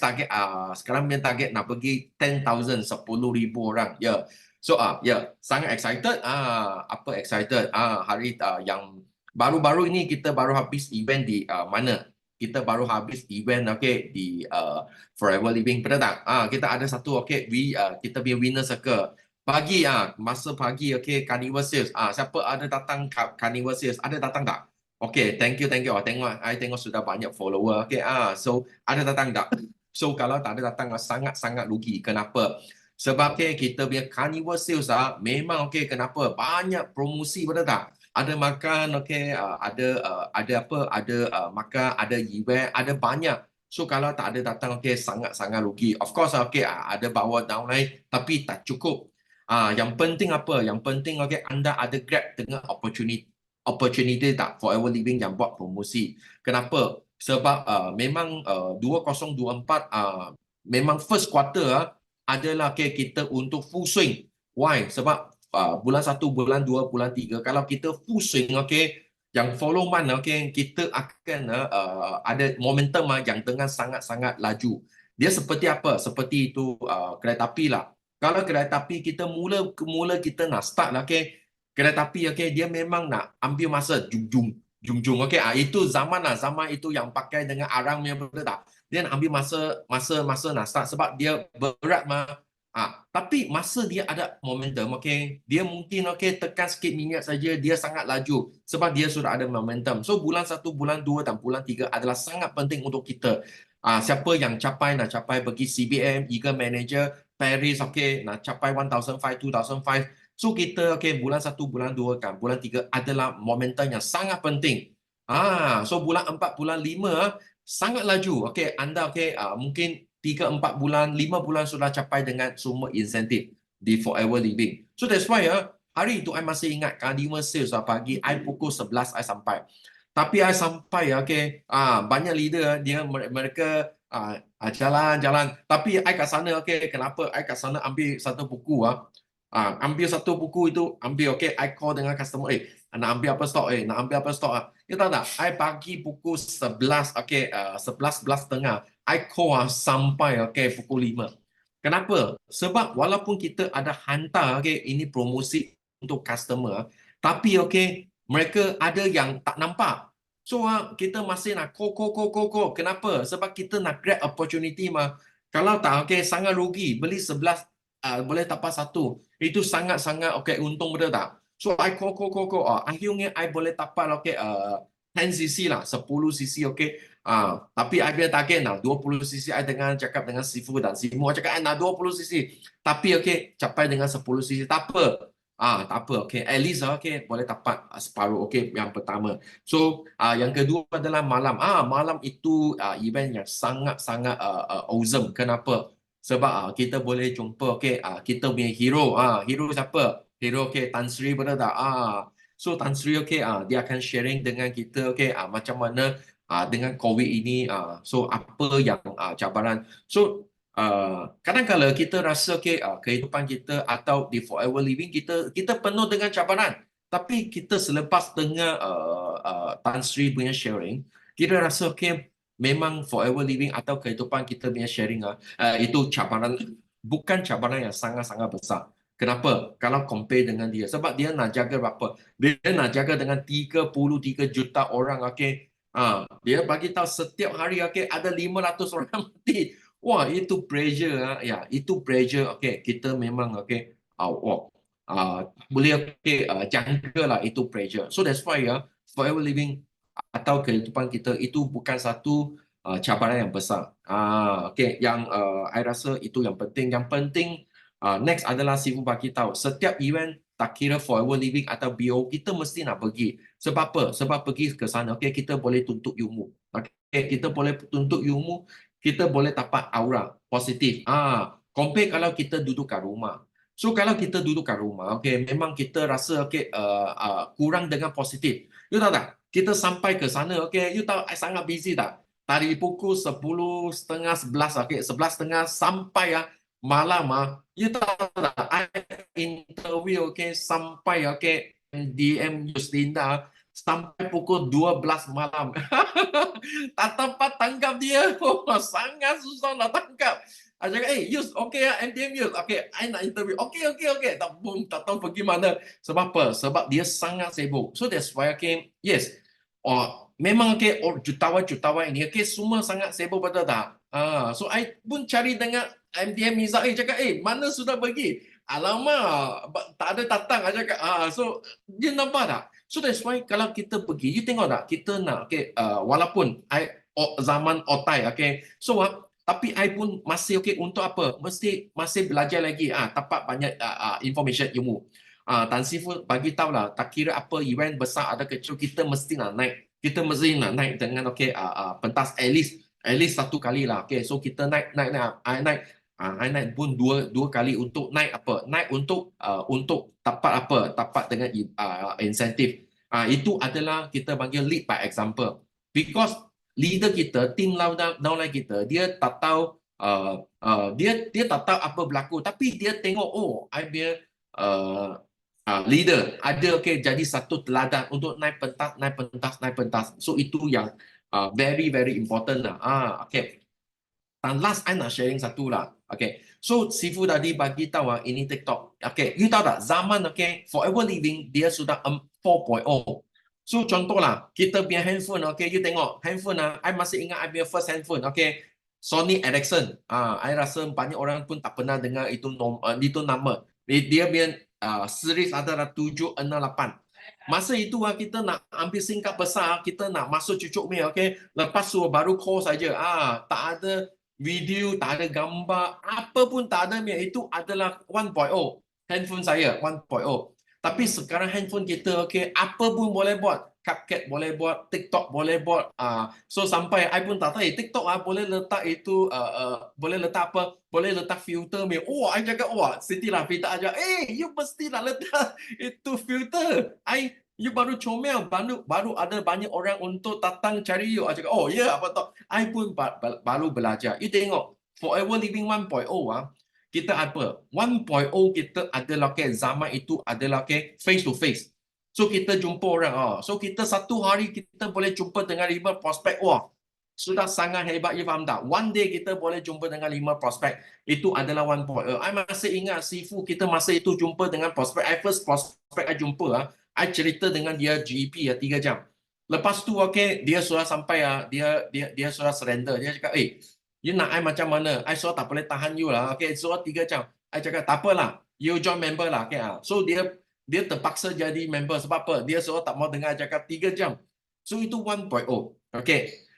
target sekarang punya target nak pergi 10,000 orang. So sangat excited. Apa excited? Hari yang baru-baru ini kita baru habis event di mana? Kita baru habis event di Forever Living Pendatang. Kita ada satu kita punya winner circle. Pagi masa pagi Carnival Sales. Siapa ada datang Carnival Sales? Ada datang tak? Thank you. Tengok sudah banyak follower. So ada datang tak? So kalau tak ada datang sangat-sangat rugi. Kenapa? Sebab kita punya carnival sales memang kenapa banyak promosi, betul tak? Ada makan, ada apa, ada makan, ada event, ada banyak. So kalau tak ada datang, sangat-sangat rugi. Of course, ada bawa downline tapi tak cukup. Yang penting apa? Yang penting anda ada grab dengan opportunity tak Forever Living yang buat promosi. Kenapa? Sebab memang 2024 memang first quarter adalah kita untuk full swing. Why? Sebab bulan 1, bulan 2, bulan 3 kalau kita full swing, yang follow month, kita akan ada momentum yang dengan sangat-sangat laju. Dia seperti apa? Seperti itu kereta api lah. Kalau kereta api kita mula kita nak start lah, kereta api dia memang nak ambil masa jung jung, itu zaman itu yang pakai dengan arang punya, betul tak? Dia nak ambil masa nak start sebab dia berat mah. Tapi masa dia ada momentum, dia mungkin tekan sikit minyak saja dia sangat laju sebab dia sudah ada momentum. So bulan 1, bulan 2 dan bulan 3 adalah sangat penting untuk kita. Siapa yang nak capai pergi CBM, Eagle Manager, Paris, nak capai 1005, 2005. So kita bulan 1, bulan 2 kan, bulan 3 adalah momentum yang sangat penting. So bulan 4, bulan 5 sangat laju. Anda mungkin 3, 4 bulan, 5 bulan sudah capai dengan semua insentif di Forever Living. So that's why hari itu I masih ingat carnival sales pagi I pukul 11 I sampai. Tapi I sampai banyak leader dia mereka jalan-jalan. Tapi I kat sana kenapa I kat sana ambil satu buku ambil satu buku itu, ambil I call dengan customer, nak ambil apa stok, nak ambil apa stok. You tahu tak, I pagi pukul 11, 11:30, I call sampai pukul 5. Kenapa? Sebab walaupun kita ada hantar ini promosi untuk customer, tapi mereka ada yang tak nampak. So kita masih nak call. Kenapa? Sebab kita nak grab opportunity mah. Kalau tak sangat rugi. Beli 11 boleh dapat 1. Itu sangat-sangat untung, betul tak? So I call. Akhirnya I boleh dapat 10cc lah, 10cc tapi I punya target 20cc. I cakap dengan Sifu dan Sifu cakap I nak 20cc. Tapi capai dengan 10cc tak apa. Tak apa, at least boleh dapat separuh yang pertama. So yang kedua adalah malam. Malam itu event yang sangat-sangat awesome. Kenapa? Sebab kita boleh jumpa kita punya hero. Hero siapa? Hero Tan Sri, betul tak? So Tan Sri dia akan sharing dengan kita macam mana dengan COVID ini, so apa yang cabaran. So kadang-kadang kita rasa kehidupan kita atau di Forever Living kita penuh dengan cabaran. Tapi kita selepas dengar Tan Sri punya sharing, kita rasa memang Forever Living atau kehidupan kita punya sharing itu cabaran, bukan cabaran yang sangat-sangat besar. Kenapa? Kalau compare dengan dia. Sebab dia nak jaga berapa? Dia nak jaga dengan 33 juta orang. Dia bagi tahu setiap hari ada 500 orang mati. Wah, itu pressure. Ya, itu pressure. Kita memang boleh jangkalah itu pressure. So that's why Forever Living atau kehidupan kita itu bukan satu cabaran yang besar. Yang I rasa itu yang penting. Yang penting next adalah Sifu bagi tahu setiap event tak kira Forever Living atau BO kita mesti nak pergi. Sebab apa? Sebab pergi ke sana kita boleh tuntut ilmu. Kita boleh tuntut ilmu, kita boleh dapat aura positif. Compare kalau kita duduk kat rumah. So kalau kita duduk kat rumah, memang kita rasa kurang dengan positif. You tahu tak? Kita sampai ke sana, you tahu I sangat busy tak? Dari pukul 10:30, 11, 11:30 sampai malam you tahu tak? I interview sampai DM Yuslinda sampai pukul 12 malam. Tak tempat tangkap dia. Sangat susah nak tangkap. I cakap, Yus, MDM Yus. I nak interview. Tak tahu pergi mana. Sebab apa? Sebab dia sangat sibuk. So that's why, yes. Memang jutawan ini, semua sangat sibuk, betul tak? So I pun cari dengan MDM Miza, cakap, mana sudah pergi? Alamak, tak ada datang. I cakap, so dia nampak tak? So that's why kalau kita pergi, you tengok tak? Kita nak, walaupun zaman otai, so Tapi I pun masih okey untuk apa? Masih belajar lagi. Dapat banyak information ilmu. Tan Sifu bagi tahu lah, tak kira apa event besar ada kecil, kita mesti nak naik. Kita mesti nak naik dengan okey pentas at least satu kali lah. Okey, so kita naik. I naik pun dua kali untuk naik apa? Naik untuk dapat apa? Dapat dengan insentif. Itu adalah kita panggil lead by example. Because leader kita, team downline kita, dia tak tahu dia tak tahu apa berlaku, tapi dia tengok I punya leader ada jadi satu teladan untuk naik pentas. So itu yang very very important lah. Okay. Dan last I nak sharing satu lah. Okay. So Sifu tadi bagi tahu ini TikTok. Okay. You tahu tak zaman Forever Living dia sudah 4.0. So contohlah kita punya handphone, you tengok handphone I masih ingat I punya first handphone, Sony Ericsson. I rasa banyak orang pun tak pernah dengar itu nama. Dia punya series adalah 768. Masa itu kita nak ambil singkat besar, kita nak masuk cucuk punya, lepas tu baru call saja. Tak ada video, tak ada gambar, apa pun tak ada. Itu adalah 1.0. Handphone saya 1.0. Tapi sekarang handphone kita apa pun boleh buat. CapCut boleh buat, TikTok boleh buat. So sampai I pun tak tahu TikTok boleh letak itu boleh letak apa? Boleh letak filter. I cakap Siti Lafita aja. You mesti nak letak itu filter. You baru comel, baru ada banyak orang untuk datang cari you. I cakap apa tak? I pun baru belajar. You tengok Forever Living 1.0 kita apa? 1.0 kita adalah zaman itu adalah face to face. So kita jumpa orang. So kita satu hari kita boleh jumpa dengan 5 prospek. Sudah sangat hebat, you faham tak? One day kita boleh jumpa dengan 5 prospek. Itu adalah 1.0. I masih ingat Sifu kita masa itu jumpa dengan prospek. I first prospek I jumpa. I cerita dengan dia GEP 3 jam. Lepas tu dia sudah sampai dia sudah surrender. Dia cakap, you nak I macam mana? I sudah tak boleh tahan you lah. Sudah 3 jam. I cakap, tak apalah. You join member lah. So dia terpaksa jadi member. Sebab apa? Dia sudah tak mau dengar cakap 3 jam. So itu 1.0.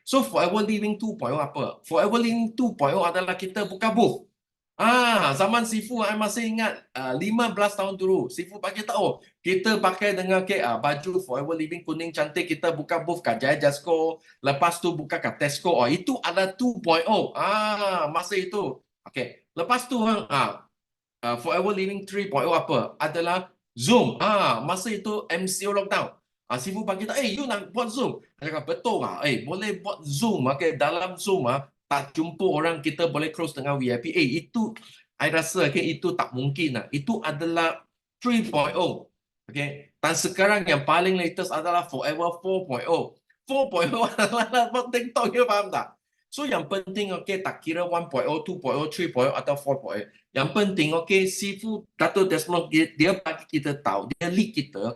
So Forever Living 2.0 apa? Forever Living 2.0 adalah kita buka booth. Zaman Sifu I masih ingat 15 tahun dulu. Sifu bagi tahu kita pakai dengan baju Forever Living kuning cantik, kita buka booth kat Jaya Jasco, lepas tu buka kat Tesco. Itu ada 2.0. Masa itu. Lepas tu Forever Living 3.0 apa? Adalah Zoom. Masa itu MCO lockdown. Sifu bagi tahu, you nak buat Zoom? Saya cakap, betul lah. Boleh buat Zoom. Dalam Zoom tak jumpa orang, kita boleh close dengan VIP. Itu I rasa itu tak mungkin lah. Itu adalah 3.0. Dan sekarang yang paling latest adalah Forever 4.0. 4.0 adalah buat TikTok, you faham tak? So yang penting tak kira 1.0, 2.0, 3.0 atau 4.0. Yang penting Sifu Dato' Desmond dia bagi kita tahu, dia lead kita.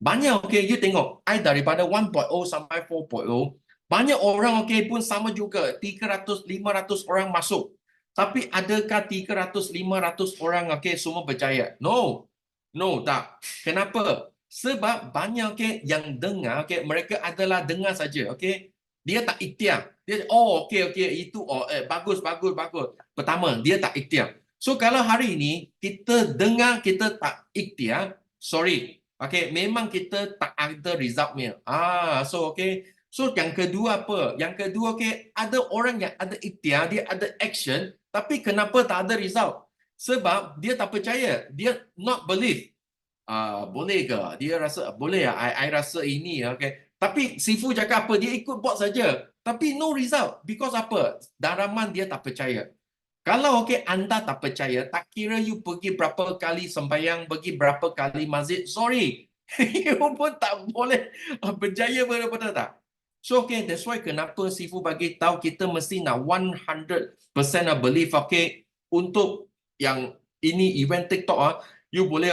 Banyak you tengok I daripada 1.0 sampai 4.0. Banyak orang pun sama juga, 300, 500 orang masuk. Tapi adakah 300, 500 orang semua berjaya? No, tak. Kenapa? Sebab banyak yang dengar, mereka adalah dengar saja. Dia tak ikhtiar. Dia itu bagus. Pertama, dia tak ikhtiar. So kalau hari ini kita dengar, kita tak ikhtiar, sorry. Memang kita tak ada resultnya. So yang kedua apa? Yang kedua ada orang yang ada ikhtiar, dia ada action, tapi kenapa tak ada result? Sebab dia tak percaya, dia not believe. Boleh ke? Dia rasa boleh ya. I rasa ini Tapi Sifu cakap apa? Dia ikut buat saja. Tapi no result. Because apa? Dalaman dia tak percaya. Kalau anda tak percaya, tak kira you pergi berapa kali sembahyang, pergi berapa kali masjid, sorry. You pun tak boleh berjaya benar-benar tak. So that's why kenapa Sifu bagi tahu kita mesti nak 100% believe untuk yang ini event TikTok you boleh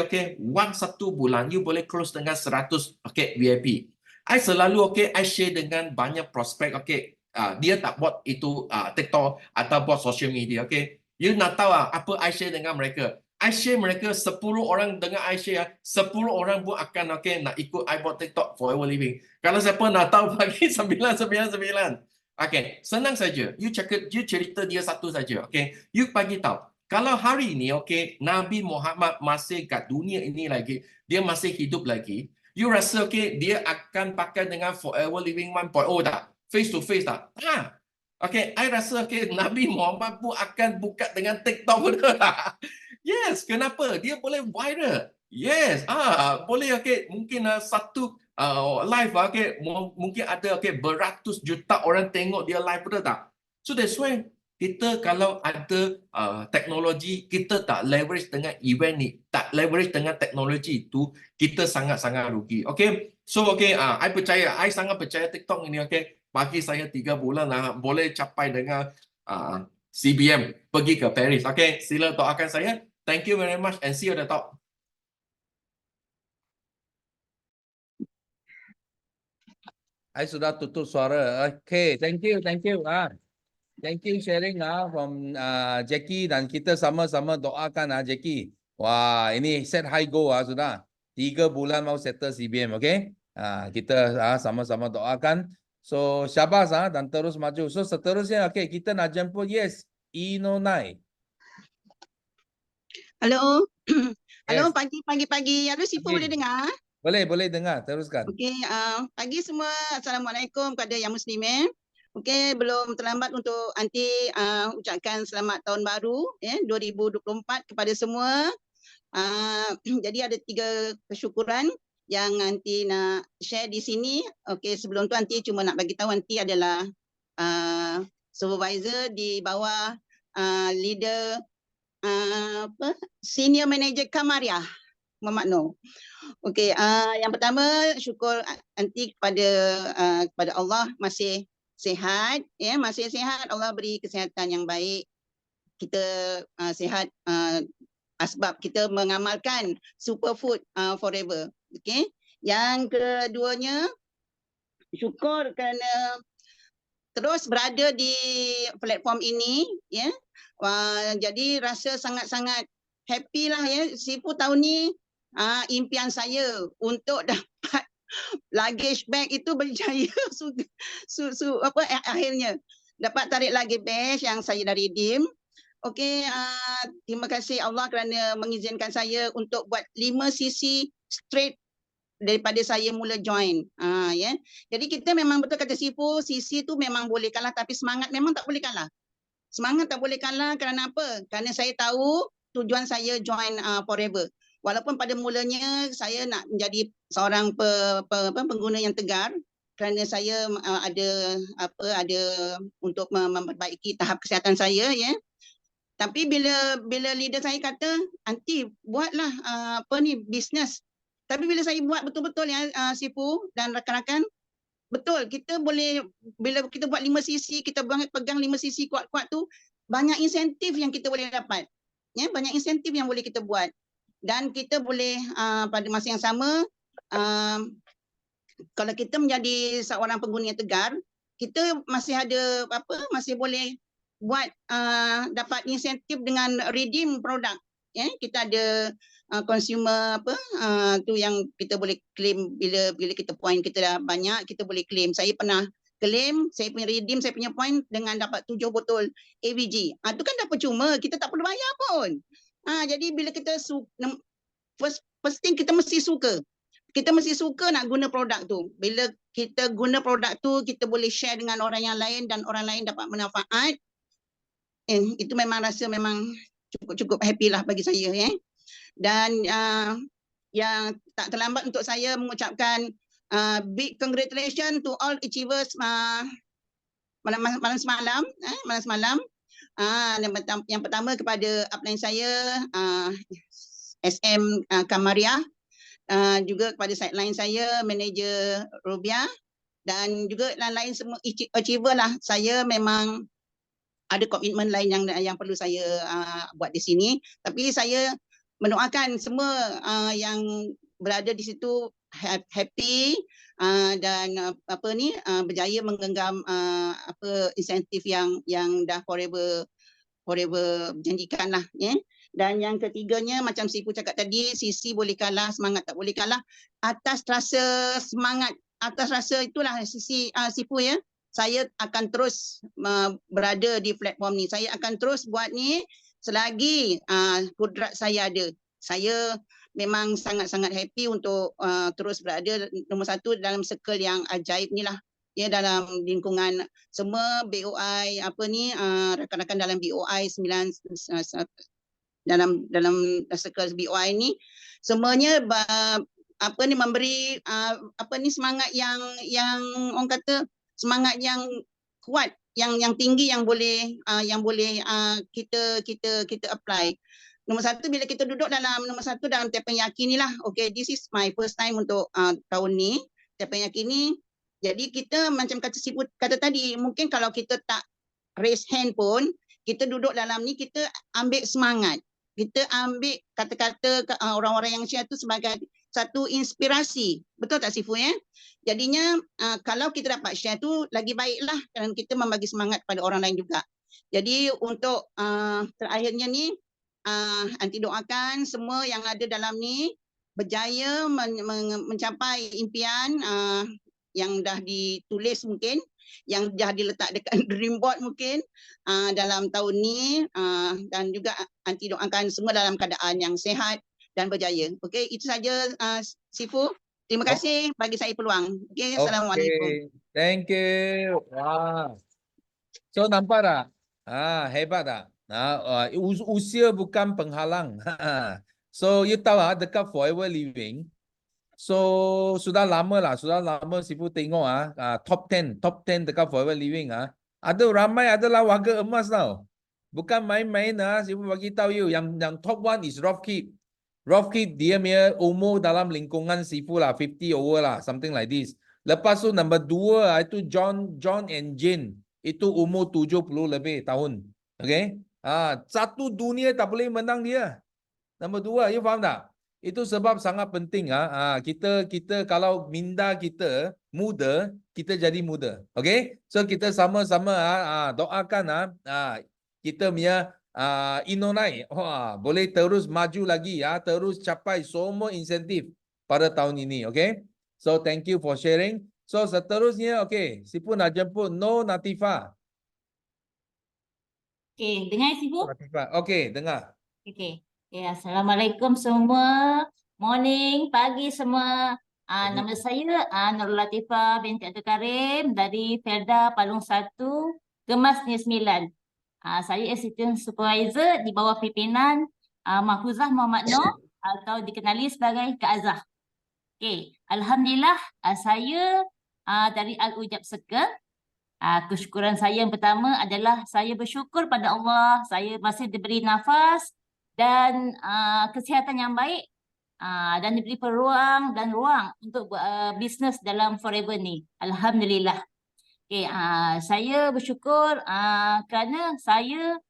satu bulan you boleh close dengan 100 VIP. I selalu I share dengan banyak prospek dia tak buat itu TikTok atau buat social media you nak tahu apa I share dengan mereka. I share mereka 10 orang dengan I share 10 orang pun akan nak ikut I buat TikTok Forever Living. Kalau siapa nak tahu bagi 999. Okay, senang saja. You cerita dia satu saja. Okay, you bagi tahu. Kalau hari ini, okay, Nabi Muhammad masih kat dunia ini lagi, dia masih hidup lagi. You rasa, okay, dia akan pakai dengan Forever Living 1.0 tak? Face to face tak? Okay, I rasa, okay, Nabi Muhammad pun akan buka dengan TikTok betul tak? Yes, kenapa? Dia boleh viral. Yes, boleh, okay, mungkin satu live, okay, mungkin ada, okay, beratus juta orang tengok dia live betul tak? So that's why kita kalau ada teknologi, kita tak leverage dengan event ni, tak leverage dengan teknologi tu, kita sangat-sangat rugi. Okay, so okay, I sangat percaya TikTok ini, okay, bagi saya 3 bulan boleh capai dengan CBM pergi ke Paris. Okay, sila doakan saya. Thank you very much and see you at the top. I sudah tutup suara. Okay, thank you. Thank you sharing from Jackie dan kita sama-sama doakan Jackie. Wah, ini set high goal sudah. 3 bulan mau settle CBM, okay? Kita sama-sama doakan. So, syabas dan terus maju. So, seterusnya, okay, kita nak jemput, yes, Inonai. Halo. Halo, Yes. pagi. Halo, Sifu Pagi. boleh dengar? Boleh dengar, teruskan. Okey, pagi semua. Assalamualaikum kepada yang muslimin. Okey, belum terlambat untuk anti ucapkan selamat tahun baru 2024 kepada semua. Jadi ada 3 kesyukuran yang anti nak share di sini. Okey, sebelum tu anti cuma nak bagi tahu anti adalah supervisor di bawah leader senior manager Kamaria Muhammad Noor. Okey, yang pertama syukur anti kepada Allah masih sihat, masih sihat. Allah beri kesihatan yang baik. Kita sihat sebab kita mengamalkan superfood forever. Okey. Yang keduanya syukur kerana terus berada di platform ini, jadi rasa sangat-sangat happy lah Sifu tahun ni. Impian saya untuk dapat luggage bag itu berjaya akhirnya dapat tarik luggage bag yang saya dah redeem. Okey, terima kasih Allah kerana mengizinkan saya untuk buat 5 sesi straight daripada saya mula join. Jadi kita memang betul kata Sifu, sisi tu memang boleh kalah tapi semangat memang tak boleh kalah. Semangat tak boleh kalah kerana apa? Kerana saya tahu tujuan saya join forever. Walaupun pada mulanya saya nak menjadi seorang pengguna yang tegar kerana saya ada untuk memperbaiki tahap kesihatan saya Tapi bila leader saya kata, "Anti, buatlah bisnes." Tapi bila saya buat betul-betul Sifu dan rakan-rakan, betul kita boleh bila kita buat 5 sisi, kita pegang 5 sisi kuat-kuat tu, banyak insentif yang kita boleh dapat. Banyak insentif yang boleh kita buat. Dan kita boleh pada masa yang sama kalau kita menjadi seorang pengguna yang tegar, kita masih ada masih boleh buat dapat insentif dengan redeem produk. Kita ada consumer tu yang kita boleh claim bila kita point kita dah banyak, kita boleh claim. Saya pernah claim, saya punya redeem, saya punya point dengan dapat 7 botol AVG. Tu kan dah percuma, kita tak perlu bayar pun. Jadi bila kita first thing kita mesti suka. Kita mesti suka nak guna produk tu. Bila kita guna produk tu, kita boleh share dengan orang yang lain dan orang lain dapat manfaat. Itu memang rasa memang cukup happy lah bagi saya. Dan yang tak terlambat untuk saya mengucapkan big congratulations to all achievers malam semalam. Yang pertama kepada upline saya SM Kamaria, juga kepada sideline saya manager Robia, dan juga lain-lain semua achiever lah. Saya memang ada komitmen lain yang perlu saya buat di sini, tapi saya mendoakan semua yang berada di situ happy dan berjaya menggenggam insentif yang dah forever janjikan lah. Dan yang ketiganya macam Sifu cakap tadi, sisi boleh kalah, semangat tak boleh kalah. Atas rasa semangat, atas rasa itulah sisi Sifu saya akan terus berada di platform ni. Saya akan terus buat ni selagi kudrat saya ada. Saya memang sangat-sangat happy untuk terus berada nombor satu dalam circle yang ajaib ni lah. Ya, dalam lingkungan semua BOI rakan-rakan dalam BOI 9 dalam circle BOI ni semuanya memberi semangat yang orang kata semangat yang kuat, yang tinggi yang boleh kita apply. Nombor satu, bila kita duduk dalam nombor satu dalam Tepan Yakin ni lah. Okay, this is my first time untuk tahun ni Tepan Yakin ni. Jadi kita macam kata tadi, mungkin kalau kita tak raise hand pun, kita duduk dalam ni, kita ambil semangat. Kita ambil kata-kata orang-orang yang share tu sebagai satu inspirasi. Betul tak Sifu ya? Jadinya kalau kita dapat share tu lagi baiklah, kerana kita membagi semangat pada orang lain juga. Jadi untuk terakhirnya ni, Anti doakan semua yang ada dalam ni berjaya mencapai impian yang dah ditulis mungkin, yang dah diletak dekat dream board mungkin dalam tahun ni, dan juga Anti doakan semua dalam keadaan yang sihat dan berjaya. Okey, itu saja Sifu. Terima kasih bagi saya peluang. Okey, Assalamualaikum. Thank you. Wah. So nampak tak? Hebat tak? Usia bukan penghalang. So you tahu dekat Forever Living. So sudah lama Sifu tengok top 10 dekat Forever Living ada ramai adalah warga emas tau. Bukan main-main Sifu bagi tahu you yang top 1 is Rothkip. Rothkip dia punya umur dalam lingkungan Sifu lah 50 over lah, something like this. Lepas tu nombor 2 itu John and Jane. Itu umur 70 lebih tahun. Okay? Satu dunia tak boleh menang dia. Nombor 2, you faham tak? Itu sebab sangat penting kita kalau minda kita muda, kita jadi muda. Okay? So kita sama-sama doakan kita punya Inonai boleh terus maju lagi terus capai semua insentif pada tahun ini. Okay? So thank you for sharing. So seterusnya okay, Sifu nak jemput No Natifa. Okay, dengar Sifu? Natifa. Okay, dengar. Okay. Assalamualaikum semua. Morning, pagi semua. Nama saya Nurul Latifah binti Abdul Karim dari Felda Palung 1, Gemas Negeri Sembilan. Saya assistant supervisor di bawah pimpinan Mahfuzah Muhammad Noor atau dikenali sebagai Kak Azah. Okay. Alhamdulillah, saya dari Al-Ujab Circle. Kesyukuran saya yang pertama adalah saya bersyukur pada Allah saya masih diberi nafas dan kesihatan yang baik dan diberi peluang dan ruang untuk bisnes dalam Forever ni. Alhamdulillah. Okay, saya bersyukur kerana saya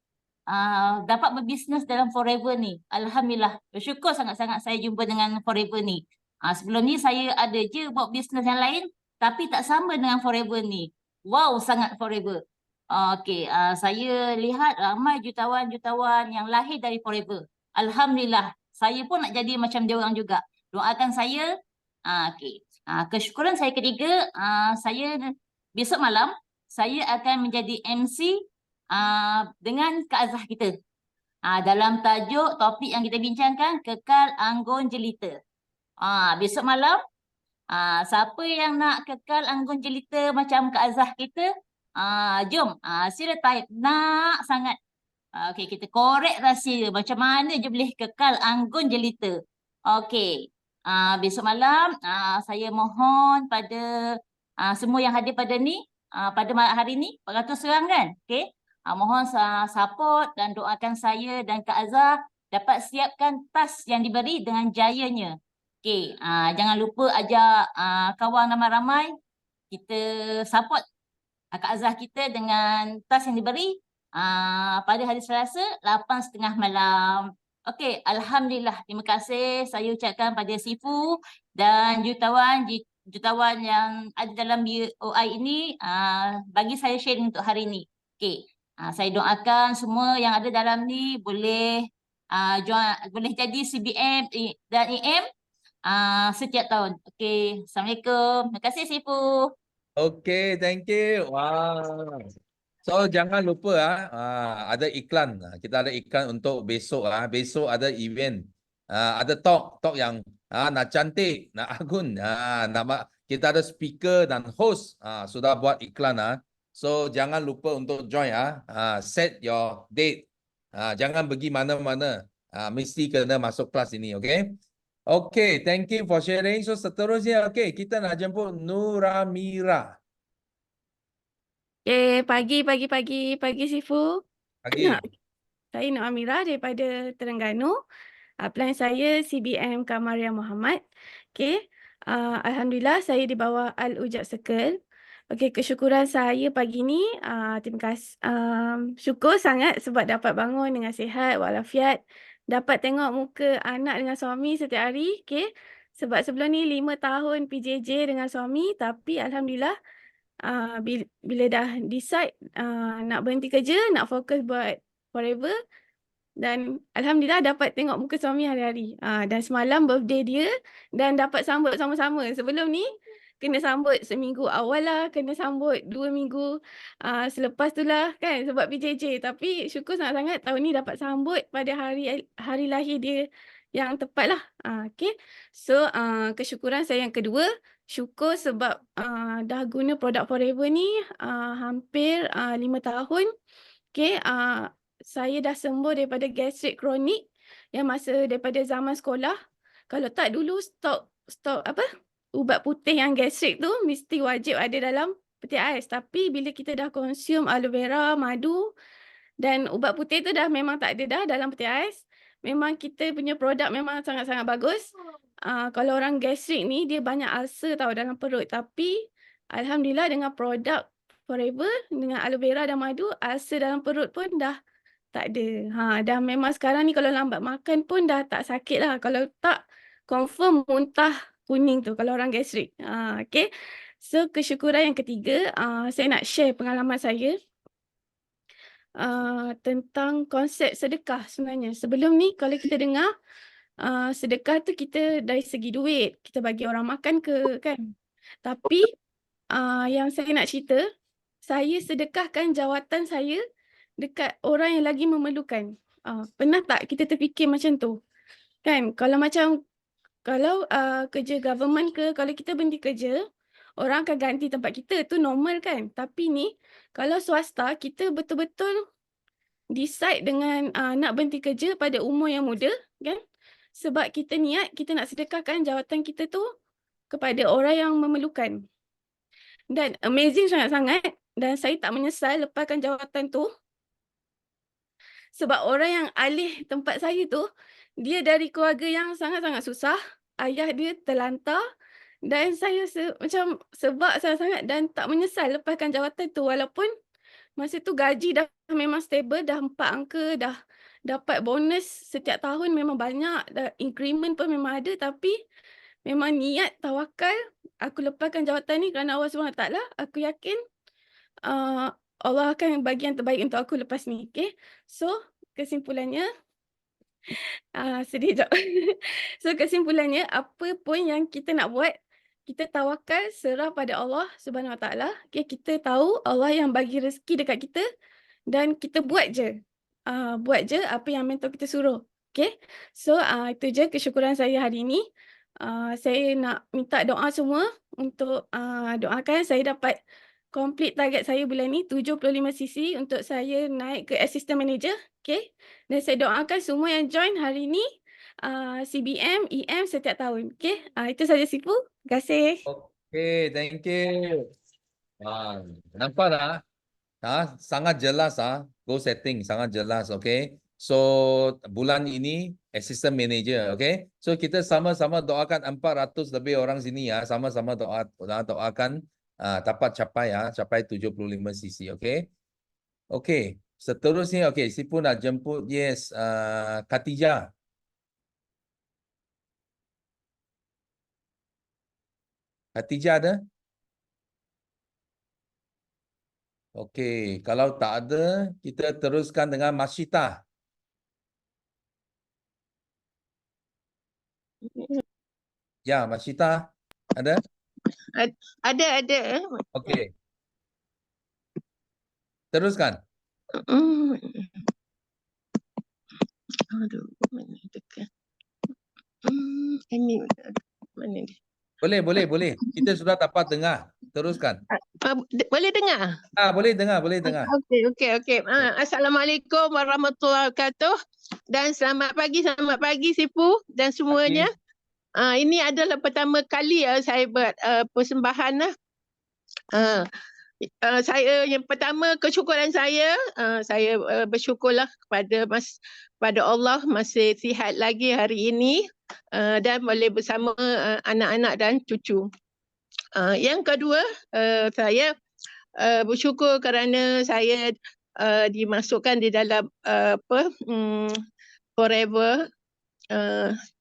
dapat berbisnes dalam Forever ni. Alhamdulillah. Bersyukur sangat-sangat saya jumpa dengan Forever ni. Sebelum ni saya ada je buat bisnes yang lain tapi tak sama dengan Forever ni. Wow, sangat Forever. Okey, saya lihat ramai jutawan-jutawan yang lahir dari Forever. Alhamdulillah, saya pun nak jadi macam dia orang juga. Doakan saya. Okey. Kesyukuran saya ketiga, saya besok malam saya akan menjadi MC dengan Kak Azah kita. Dalam tajuk topik yang kita bincangkan, Kekal Anggun Jelita. Besok malam siapa yang nak kekal anggun jelita macam Kak Azah kita, jom sila type nak sangat. Okey, kita korek rahsia macam mana je boleh kekal anggun jelita. Okey, besok malam saya mohon pada semua yang hadir pada ni, pada hari ni 400 orang kan. Okey, mohon support dan doakan saya dan Kak Azah dapat siapkan tas yang diberi dengan jayanya. Okey, jangan lupa ajak kawan ramai-ramai. Kita support Kak Azah kita dengan tas yang diberi pada hari Selasa 8.30 malam. Okey, Alhamdulillah. Terima kasih saya ucapkan pada Sifu dan jutawan yang ada dalam BOI ini bagi saya sharing untuk hari ini. Okey, saya doakan semua yang ada dalam ni boleh boleh jadi CBM dan EM setiap tahun. Okey, Assalamualaikum. Terima kasih Sifu. Okay, thank you. Wow. So jangan lupa ada iklan. Kita ada iklan untuk besok Besok ada event. Ada talk yang nak cantik, nak agun. Kita ada speaker dan host sudah buat iklan So jangan lupa untuk join Set your date. Jangan pergi mana-mana. Mesti kena masuk kelas ini, okay? Okay, thank you for sharing. So seterusnya, okay, kita nak jemput Nuramira. Pagi Sifu. Pagi. Saya Nur Amira daripada Terengganu. Plan saya CBM Kamaria Muhammad. Alhamdulillah saya di bawah Al-Ujab Circle. Kesyukuran saya pagi ni, terima kasih. Syukur sangat sebab dapat bangun dengan sihat walafiat. Dapat tengok muka anak dengan suami setiap hari. Sebab sebelum ni 5 tahun PJJ dengan suami, tapi alhamdulillah bila dah decide nak berhenti kerja, nak fokus buat forever, dan alhamdulillah dapat tengok muka suami hari-hari. Dan semalam birthday dia dan dapat sambut sama-sama. Sebelum ni kena sambut seminggu awal lah, kena sambut 2 minggu selepas tu lah kan sebab PJJ. Tapi syukur sangat-sangat tahun ni dapat sambut pada hari lahir dia yang tepat lah. So kesyukuran saya yang kedua, syukur sebab dah guna produk Forever ni hampir 5 tahun. Saya dah sembuh daripada gastrik kronik yang masa daripada zaman sekolah. Kalau tak dulu stok ubat putih yang gastrik tu mesti wajib ada dalam peti ais. Tapi bila kita dah konsum aloe vera, madu dan ubat putih tu dah memang tak ada dah dalam peti ais. Memang kita punya produk memang sangat-sangat bagus. Kalau orang gastrik ni dia banyak ulcer tahu dalam perut. Tapi alhamdulillah dengan produk Forever dengan aloe vera dan madu, ulcer dalam perut pun dah tak ada. Dah memang sekarang ni kalau lambat makan pun dah tak sakit lah. Kalau tak, confirm muntah kuning tu kalau orang gastrik. So kesyukuran yang ketiga, saya nak share pengalaman saya tentang konsep sedekah sebenarnya. Sebelum ni kalau kita dengar sedekah tu kita dari segi duit, kita bagi orang makan ke kan. Tapi yang saya nak cerita, saya sedekahkan jawatan saya dekat orang yang lagi memerlukan. Pernah tak kita terfikir macam tu? Kan, kalau kerja government ke, kalau kita berhenti kerja, orang akan ganti tempat kita, tu normal kan? Tapi ni, kalau swasta, kita betul-betul decide dengan nak berhenti kerja pada umur yang muda, kan? Sebab kita niat, kita nak sedekahkan jawatan kita tu kepada orang yang memerlukan. Dan amazing sangat-sangat, dan saya tak menyesal lepaskan jawatan tu. Sebab orang yang alih tempat saya tu, dia dari keluarga yang sangat-sangat susah. Ayah dia terlantar. Dan saya macam sebab sangat-sangat dan tak menyesal lepaskan jawatan tu. Walaupun masa tu gaji dah memang stable, dah 4 angka, dah dapat bonus setiap tahun memang banyak. Dah increment pun memang ada. Tapi memang niat tawakal, aku lepaskan jawatan ni kerana Allah SWT. Aku yakin Allah akan bagi yang terbaik untuk aku lepas ni. So kesimpulannya, sedih sekejap. So kesimpulannya, apa pun yang kita nak buat, kita tawakal, serah pada Allah Subhanahu Wa Taala. Kita tahu Allah yang bagi rezeki dekat kita dan kita buat je. Buat je apa yang mentor kita suruh. So itu je kesyukuran saya hari ini. Saya nak minta doa semua untuk doakan saya dapat complete target saya bulan ni 75 cc untuk saya naik ke assistant manager. Dan saya doakan semua yang join hari ni CBM, EM setiap tahun. Itu saja Sifu. Terima kasih. Okay, thank you. Nampak tak? Sangat jelas goal setting sangat jelas, okay? So bulan ini assistant manager, okay? So kita sama-sama doakan 400 lebih orang sini sama-sama doakan dapat capai 75 cc, okay? Okay, seterusnya okay, Sifu nak jemput Khatijah. Khatijah ada? Okey, kalau tak ada, kita teruskan dengan Masyita. Ya, Masyita ada? Ada. Okey. Teruskan. Aduh, mana dekat. Ini mana dia? Boleh. Kita sudah dapat dengar. Teruskan. Boleh dengar? Boleh dengar. Okey. Assalamualaikum warahmatullahi wabarakatuh dan selamat pagi Sipu dan semuanya. Ini adalah pertama kali saya buat persembahan lah. Saya yang pertama kesyukuran saya bersyukurlah pada Allah masih sihat lagi hari ini dan boleh bersama anak-anak dan cucu. Yang kedua, saya bersyukur kerana saya dimasukkan di dalam Forever.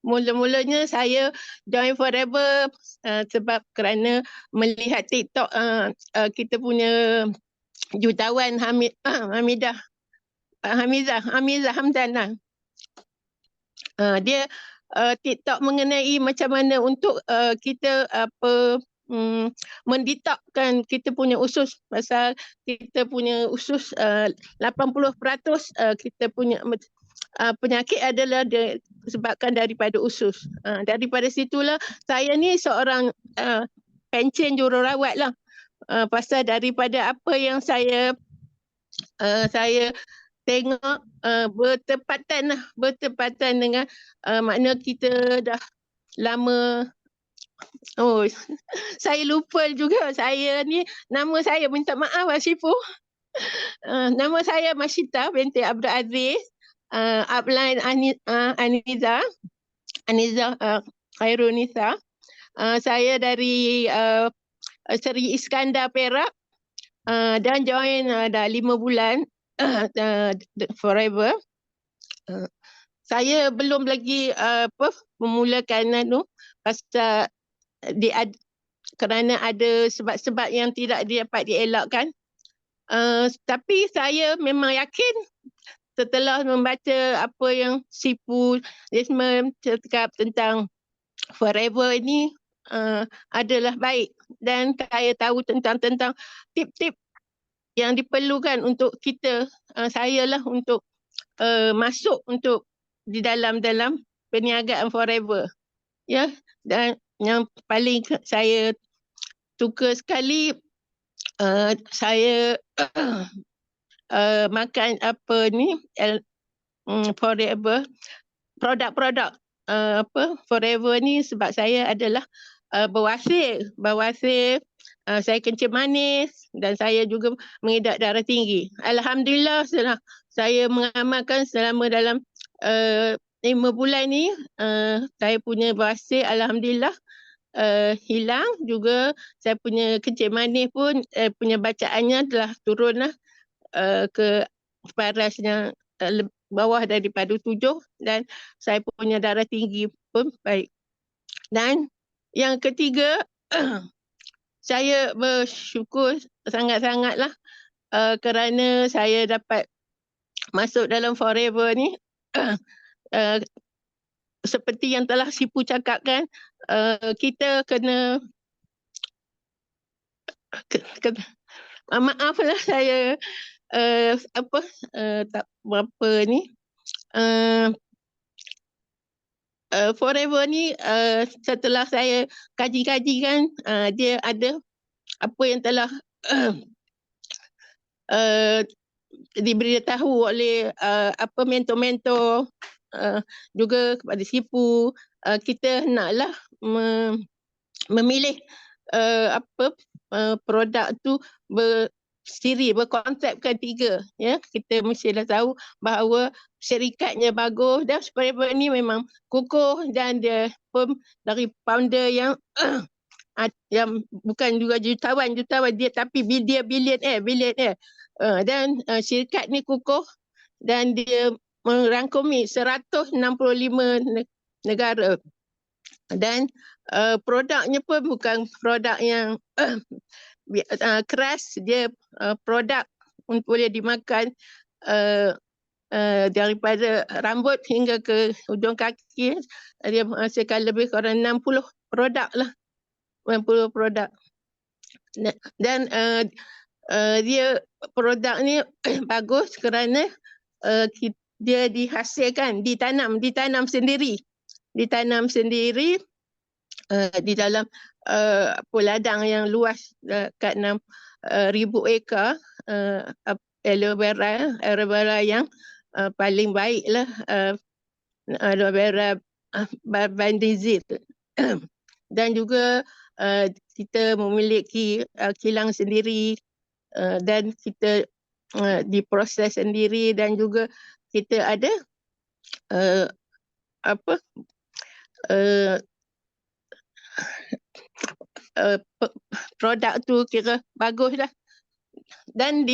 Mula-mulanya saya join Forever sebab kerana melihat TikTok kita punya jutawan Hamizah Hamdanah. Dia TikTok mengenai macam mana untuk kita mendetokkan kita punya usus, pasal kita punya usus 80% kita punya penyakit adalah disebabkan daripada usus. Daripada situlah saya ni seorang pencen jururawat lah. Pasal daripada apa yang saya tengok bertepatan dengan makna kita dah lama. Saya lupa juga saya ni nama saya, minta maaf Syifu. Nama saya Masyita binti Abdul Aziz. Upline Aniza Khairunisa. Saya dari Seri Iskandar Perak dan join dah 5 bulan Forever. Saya belum lagi memulakan pasal kerana ada sebab-sebab yang tidak dapat dielakkan. Tapi saya memang yakin setelah membaca apa yang Sipu Desmond cakap tentang Forever ini adalah baik, dan saya tahu tentang tip-tip yang diperlukan untuk kita, saya lah untuk masuk untuk di dalam perniagaan Forever. Ya, dan yang paling saya suka sekali saya makan Forever produk-produk Forever ni sebab saya adalah berwasir, saya kencing manis dan saya juga mengidap darah tinggi. Alhamdulillah setelah saya mengamalkan selama dalam 5 bulan ni saya punya berwasir alhamdulillah hilang. Juga saya punya kencing manis pun punya bacaannya telah turun lah ke parasnya bawah daripada 7, dan saya punya darah tinggi pun baik. Dan yang ketiga, saya bersyukur sangat-sangatlah kerana saya dapat masuk dalam Forever ni. Seperti yang telah Sipu cakapkan, kita kena maaflah saya tak berapa ni. Forever ni setelah saya kaji-kajikan, dia ada apa yang telah diberitahu oleh mentor-mentor juga kepada Sipu. Kita naklah memilih produk tu berkonsepkan 3, ya. Kita mestilah tahu bahawa syarikatnya bagus dan Forever ni memang kukuh, dan dia pun dari founder yang yang bukan juga jutawan dia, tapi dia billionaire. Dan syarikat ni kukuh dan dia merangkumi 165 negara. Dan produknya pun bukan produk yang keras, dia produk boleh dimakan daripada rambut hingga ke hujung kaki. Dia menghasilkan lebih kurang 60 produk lah. 90 produk. Dan dia produk ni bagus kerana dia dihasilkan, ditanam sendiri. Ditanam sendiri di dalam ladang yang luas kat 6,000 ekar aloe vera yang paling baik lah, aloe vera Bendazit. Dan juga kita memiliki kilang sendiri dan kita diproses sendiri, dan juga kita ada produk tu kira bagus lah. Dan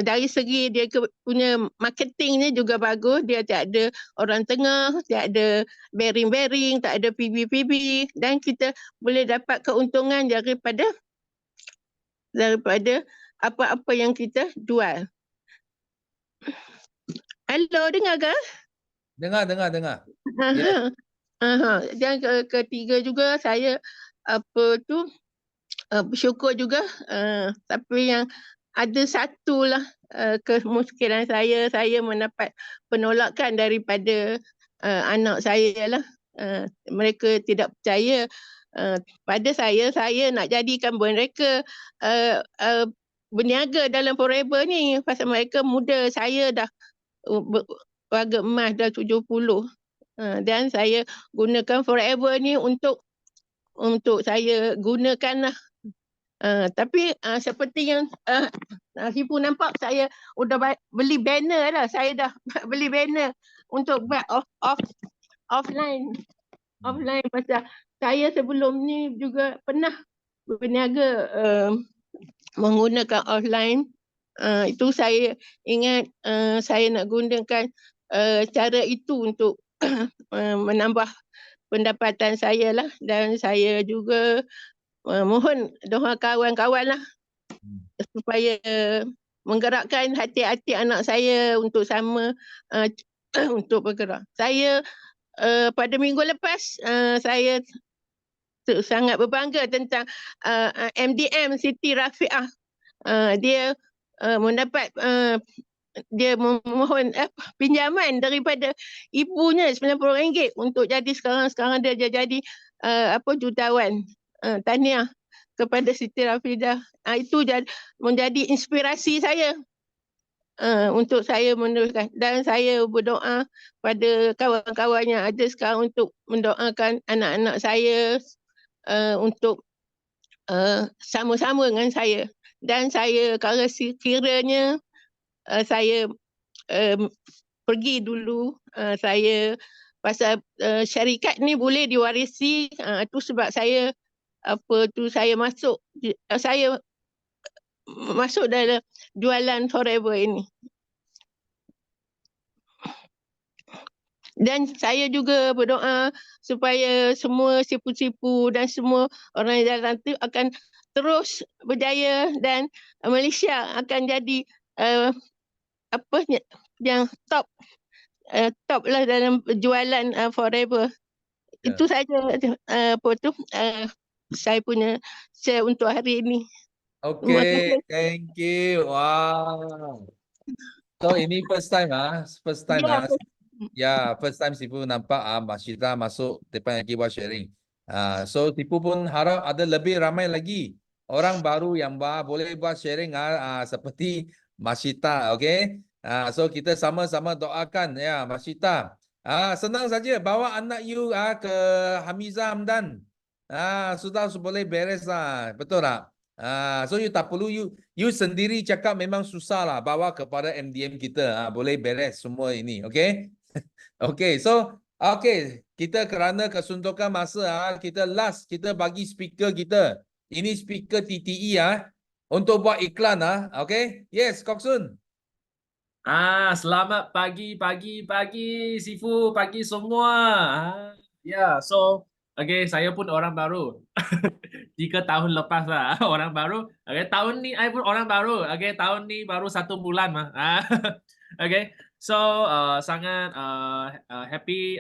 dari segi dia punya marketingnya juga bagus. Dia tak ada orang tengah, tak ada bearing-bearing, tak ada PB-PB, dan kita boleh dapat keuntungan daripada apa-apa yang kita jual. Hello, dengar ke? Dengar. Yes. Dan ketiga juga saya bersyukur juga, tapi yang ada satulah kemuskilan saya mendapat penolakan daripada anak saya lah. Mereka tidak percaya pada saya nak jadikan mereka berniaga dalam Forever ni, pasal mereka muda. Saya dah warga emas dah 70. Dan saya gunakan Forever ni untuk saya gunakan lah. Tapi seperti yang Sifu nampak, saya udah beli banner lah. Saya dah beli banner untuk buat offline. Pasal saya sebelum ni juga pernah berniaga menggunakan offline. Itu saya ingat saya nak gunakan cara itu untuk menambah pendapatan saya lah. Dan saya juga mohon doa kawan-kawan lah supaya menggerakkan hati-hati anak saya untuk sama untuk bergerak. Saya pada minggu lepas saya sangat berbangga tentang MDM Siti Rafiah. Dia mendapat dia memohon pinjaman daripada ibunya RM90 untuk jadi sekarang dia jadi jutawan. Tahniah kepada Siti Rafiah. Itu menjadi inspirasi saya untuk saya meneruskan. Dan saya berdoa pada kawan-kawan yang ada sekarang untuk mendoakan anak-anak saya untuk sama-sama dengan saya. Dan saya kalau sekiranya saya pergi dulu, saya pasal syarikat ni boleh diwarisi, tu sebab saya saya masuk dalam jualan Forever ini. Dan saya juga berdoa supaya semua sipu-sipu dan semua orang yang dalam tu akan terus berjaya, dan Malaysia akan jadi yang top lah dalam jualan Forever. Itu saja saya punya share untuk hari ini. Okay, thank you. Wow. So ini first time first time Sifu nampak Masyita masuk depan lagi buat sharing. So Sifu pun harap ada lebih ramai lagi orang baru yang boleh buat sharing seperti Masyita, okay? So kita sama-sama doakan ya Masyita. Senang saja bawa anak you ke Hamizah Hamdan. Sudah boleh beres lah, betul tak? So you tak perlu you sendiri cakap memang susah lah bawa kepada MDM kita. Boleh beres semua ini, okay? Okay, so kita kerana kesuntukan masa kita bagi speaker kita. Ini speaker TTE untuk buat iklan okay? Yes, Kok Sun. Selamat pagi Sifu, pagi semua. So saya pun orang baru. 3 tahun lepas lah orang baru. Tahun ni I pun orang baru. Tahun ni baru 1 bulan mah. So sangat happy.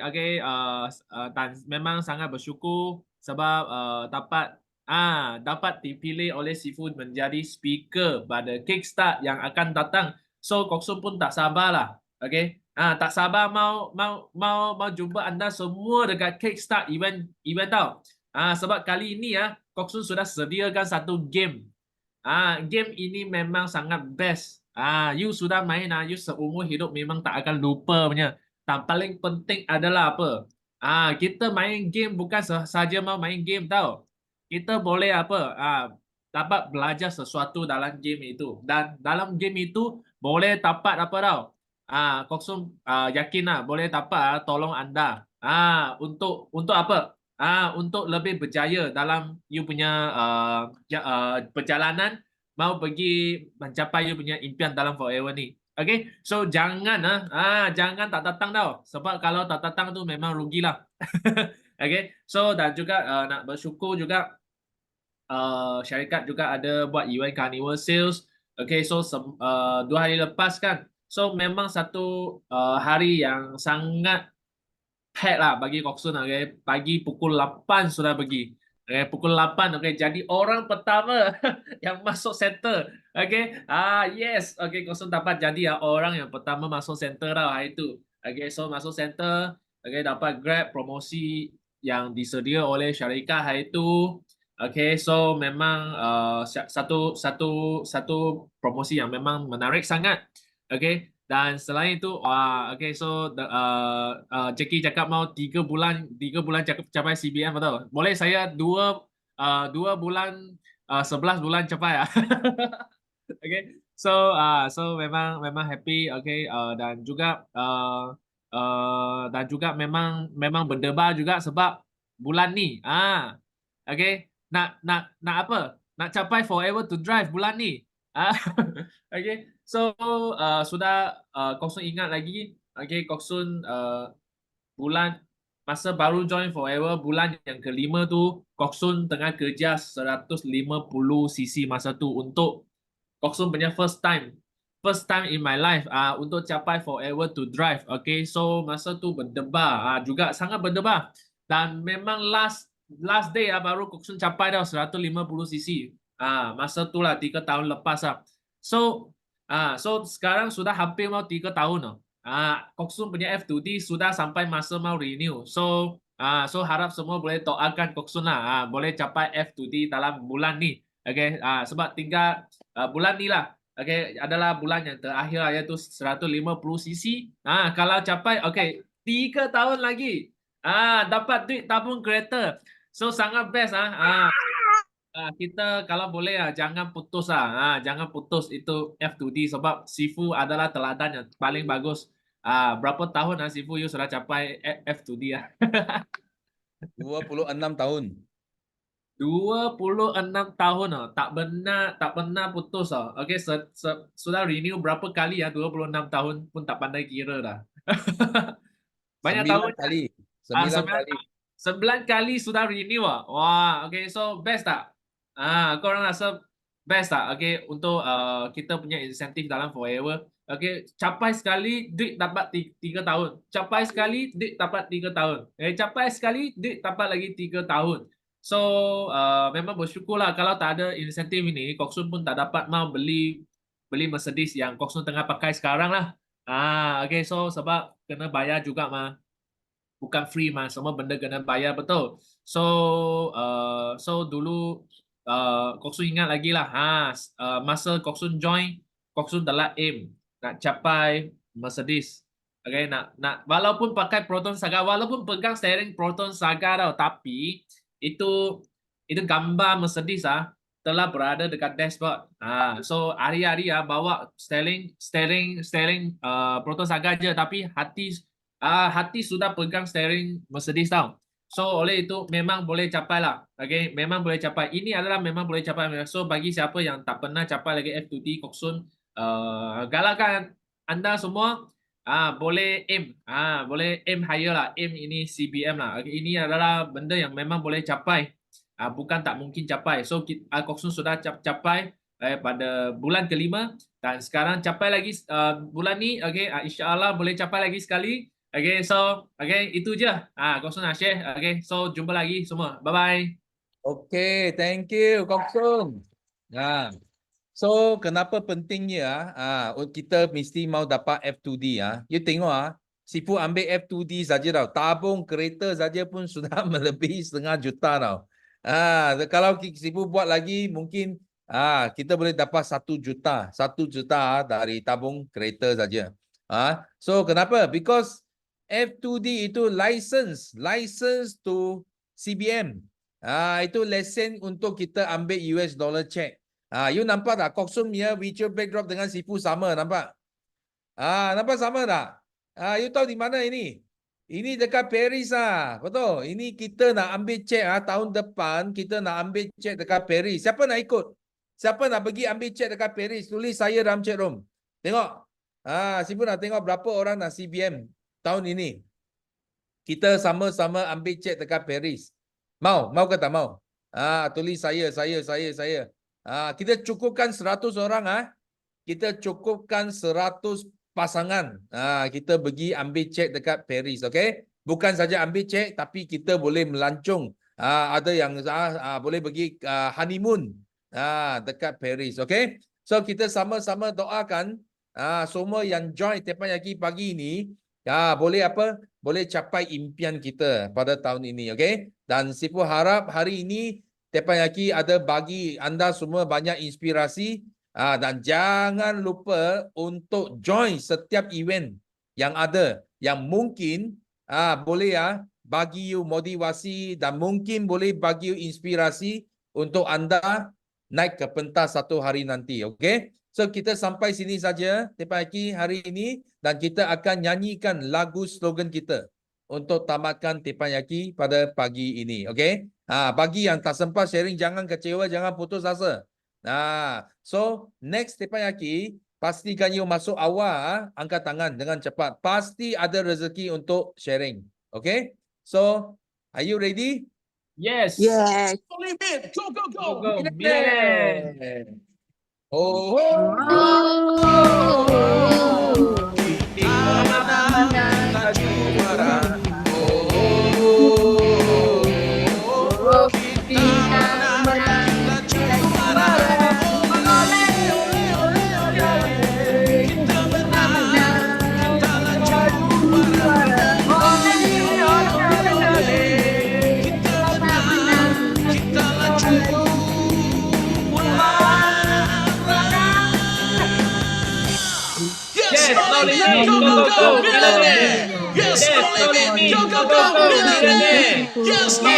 Dan memang sangat bersyukur sebab dapat dapat dipilih oleh Sifu menjadi speaker pada Kickstart yang akan datang. So Koksun pun tak sabarlah. Okay. Tak sabar mau jumpa anda semua dekat Kickstart event tau. Sebab kali ini Koksun sudah sediakan satu game. Game ini memang sangat best. You sudah main, you seumur hidup memang tak akan lupa punya. Dan paling penting adalah apa? Kita main game bukan saja mau main game tau. Kita boleh dapat belajar sesuatu dalam game itu. Dan dalam game itu boleh dapat apa tau? Koksun yakin lah boleh dapat tolong anda. Untuk apa? Untuk lebih berjaya dalam you punya perjalanan mau pergi mencapai you punya impian dalam Forever ni. Okay, so jangan jangan tak datang tau. Sebab kalau tak datang tu memang rugilah. Okay, so dan juga nak bersyukur juga syarikat juga ada buat event carnival sales. Okay, so 2 hari lepas kan. So memang satu hari yang sangat pack lah bagi Koksun. Okay, pagi pukul 8 sudah pergi. Okay, pukul 8. Okay, jadi orang pertama yang masuk center. Okay, yes. Okay, Koksun dapat jadi orang yang pertama masuk center lah hari itu. Okay, so masuk center. Okay, dapat grab promosi yang disedia oleh syarikat hari itu. Okay, so memang satu promosi yang memang menarik sangat. Okay, dan selain itu, okay, so Jackie cakap mau 3 bulan capai CBM betul. Boleh saya 2 bulan 11 bulan capai. Okay, so memang happy. Okay, dan juga memang berdebar juga sebab bulan ni okay, nak apa? Nak capai Forever to Drive bulan ni. Okay, so sudah Koksun ingat lagi. Okay, Koksun bulan masa baru join Forever bulan yang kelima tu Koksun tengah kerja 150cc masa tu untuk Koksun punya first time in my life untuk capai Forever to Drive. Okay, so masa tu berdebar juga sangat berdebar dan memang last day baru Koksun capai dah 150cc. Masa tu lah 3 tahun lepas lah. So sekarang sudah hampir mau 3 tahun lah. Koksun punya F2D sudah sampai masa mau renew. So harap semua boleh doakan Koksun lah boleh capai F2D dalam bulan ni. Okay, sebab tinggal bulan ni lah. Okay, adalah bulan yang terakhir lah, iaitu 150cc. Kalau capai, okay, 3 tahun lagi. Dapat duit tabung kereta. So sangat best kita kalau boleh jangan putus jangan putus itu F2D sebab Sifu adalah teladan yang paling bagus. Berapa tahun Sifu you sudah capai F2D 26 tahun. 26 tahun tak pernah putus Okay, sudah renew berapa kali 26 tahun pun tak pandai kira dah. Banyak 9 tahun kali. 9 kali. 9 kali sudah renew Wah, okay, so best tak? Korang rasa best tak? Okay, untuk kita punya insentif dalam Forever. Okay, capai sekali duit dapat 3 tahun. Capai sekali duit dapat 3 tahun. Capai sekali duit dapat lagi 3 tahun. So memang bersyukurlah kalau tak ada insentif ini, Koksun pun tak dapat mau beli Mercedes yang Koksun tengah pakai sekarang lah. Okay, so sebab kena bayar juga bukan free semua benda kena bayar betul. So dulu Koksun ingat lagi lah masa Koksun join, Koksun telah aim nak capai Mercedes. Okay, nak walaupun pakai Proton Saga, walaupun pegang steering Proton Saga tau, tapi itu gambar Mercedes telah berada dekat dashboard. So hari-hari bawa steering Proton Saga je, tapi hati sudah pegang steering Mercedes tau. So oleh itu memang boleh capai lah. Okay, memang boleh capai. Ini adalah memang boleh capai. So bagi siapa yang tak pernah capai lagi F2D, Koksun galakkan anda semua boleh aim. Boleh aim higher lah. Aim ini CBM lah. Okay, ini adalah benda yang memang boleh capai. Bukan tak mungkin capai. So Koksun sudah capai pada bulan kelima dan sekarang capai lagi bulan ni. Okay, insya-Allah boleh capai lagi sekali. Okay, so itu je. Koksun nak share. Okay, so jumpa lagi semua. Bye bye. Okay, thank you, Kok Sun. Nah, so kenapa pentingnya kita mesti mau dapat F2D ah? You tengok Sifu ambil F2D saja tau. Tabung kereta saja pun sudah melebihi setengah juta tau. Kalau Sifu buat lagi mungkin kita boleh dapat 1 juta. 1 juta dari tabung kereta saja. So kenapa? Because F2D itu license to CBM. Itu lesen untuk kita ambil US dollar check. You nampak tak? Kok Sun punya virtual backdrop dengan Sifu sama, nampak? Nampak sama tak? You tahu di mana ini? Ini dekat Paris betul. Ini kita nak ambil cek tahun depan kita nak ambil cek dekat Paris. Siapa nak ikut? Siapa nak pergi ambil cek dekat Paris? Tulis saya dalam chat room. Tengok. Sifu nak tengok berapa orang nak CBM tahun ini. Kita sama-sama ambil cek dekat Paris. Mau ke tak mau? Tulis saya. Kita cukupkan 100 orang Kita cukupkan 100 pasangan. Kita pergi ambil cek dekat Paris, okay? Bukan saja ambil cek, tapi kita boleh melancong. Ada yang boleh pergi honeymoon dekat Paris, okay? So kita sama-sama doakan semua yang join Teppanyaki pagi ini boleh apa? Boleh capai impian kita pada tahun ini, okay? Dan Sifu harap hari ini Teppanyaki ada bagi anda semua banyak inspirasi. Dan jangan lupa untuk join setiap event yang ada yang mungkin boleh bagi you motivasi dan mungkin boleh bagi you inspirasi untuk anda naik ke pentas satu hari nanti. Okay? So kita sampai sini saja Teppanyaki hari ini dan kita akan nyanyikan lagu slogan kita untuk tamatkan Teppanyaki pada pagi ini. Okay? Bagi yang tak sempat sharing jangan kecewa, jangan putus asa. So next Teppanyaki pastikan you masuk awal angkat tangan dengan cepat. Pasti ada rezeki untuk sharing. Okay? So are you ready? Yes. Yes. Go, Millionaire. Oh. Go, Millionaire. Yes, go, Millionaire. Yes, go,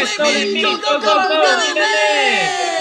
Millionaire.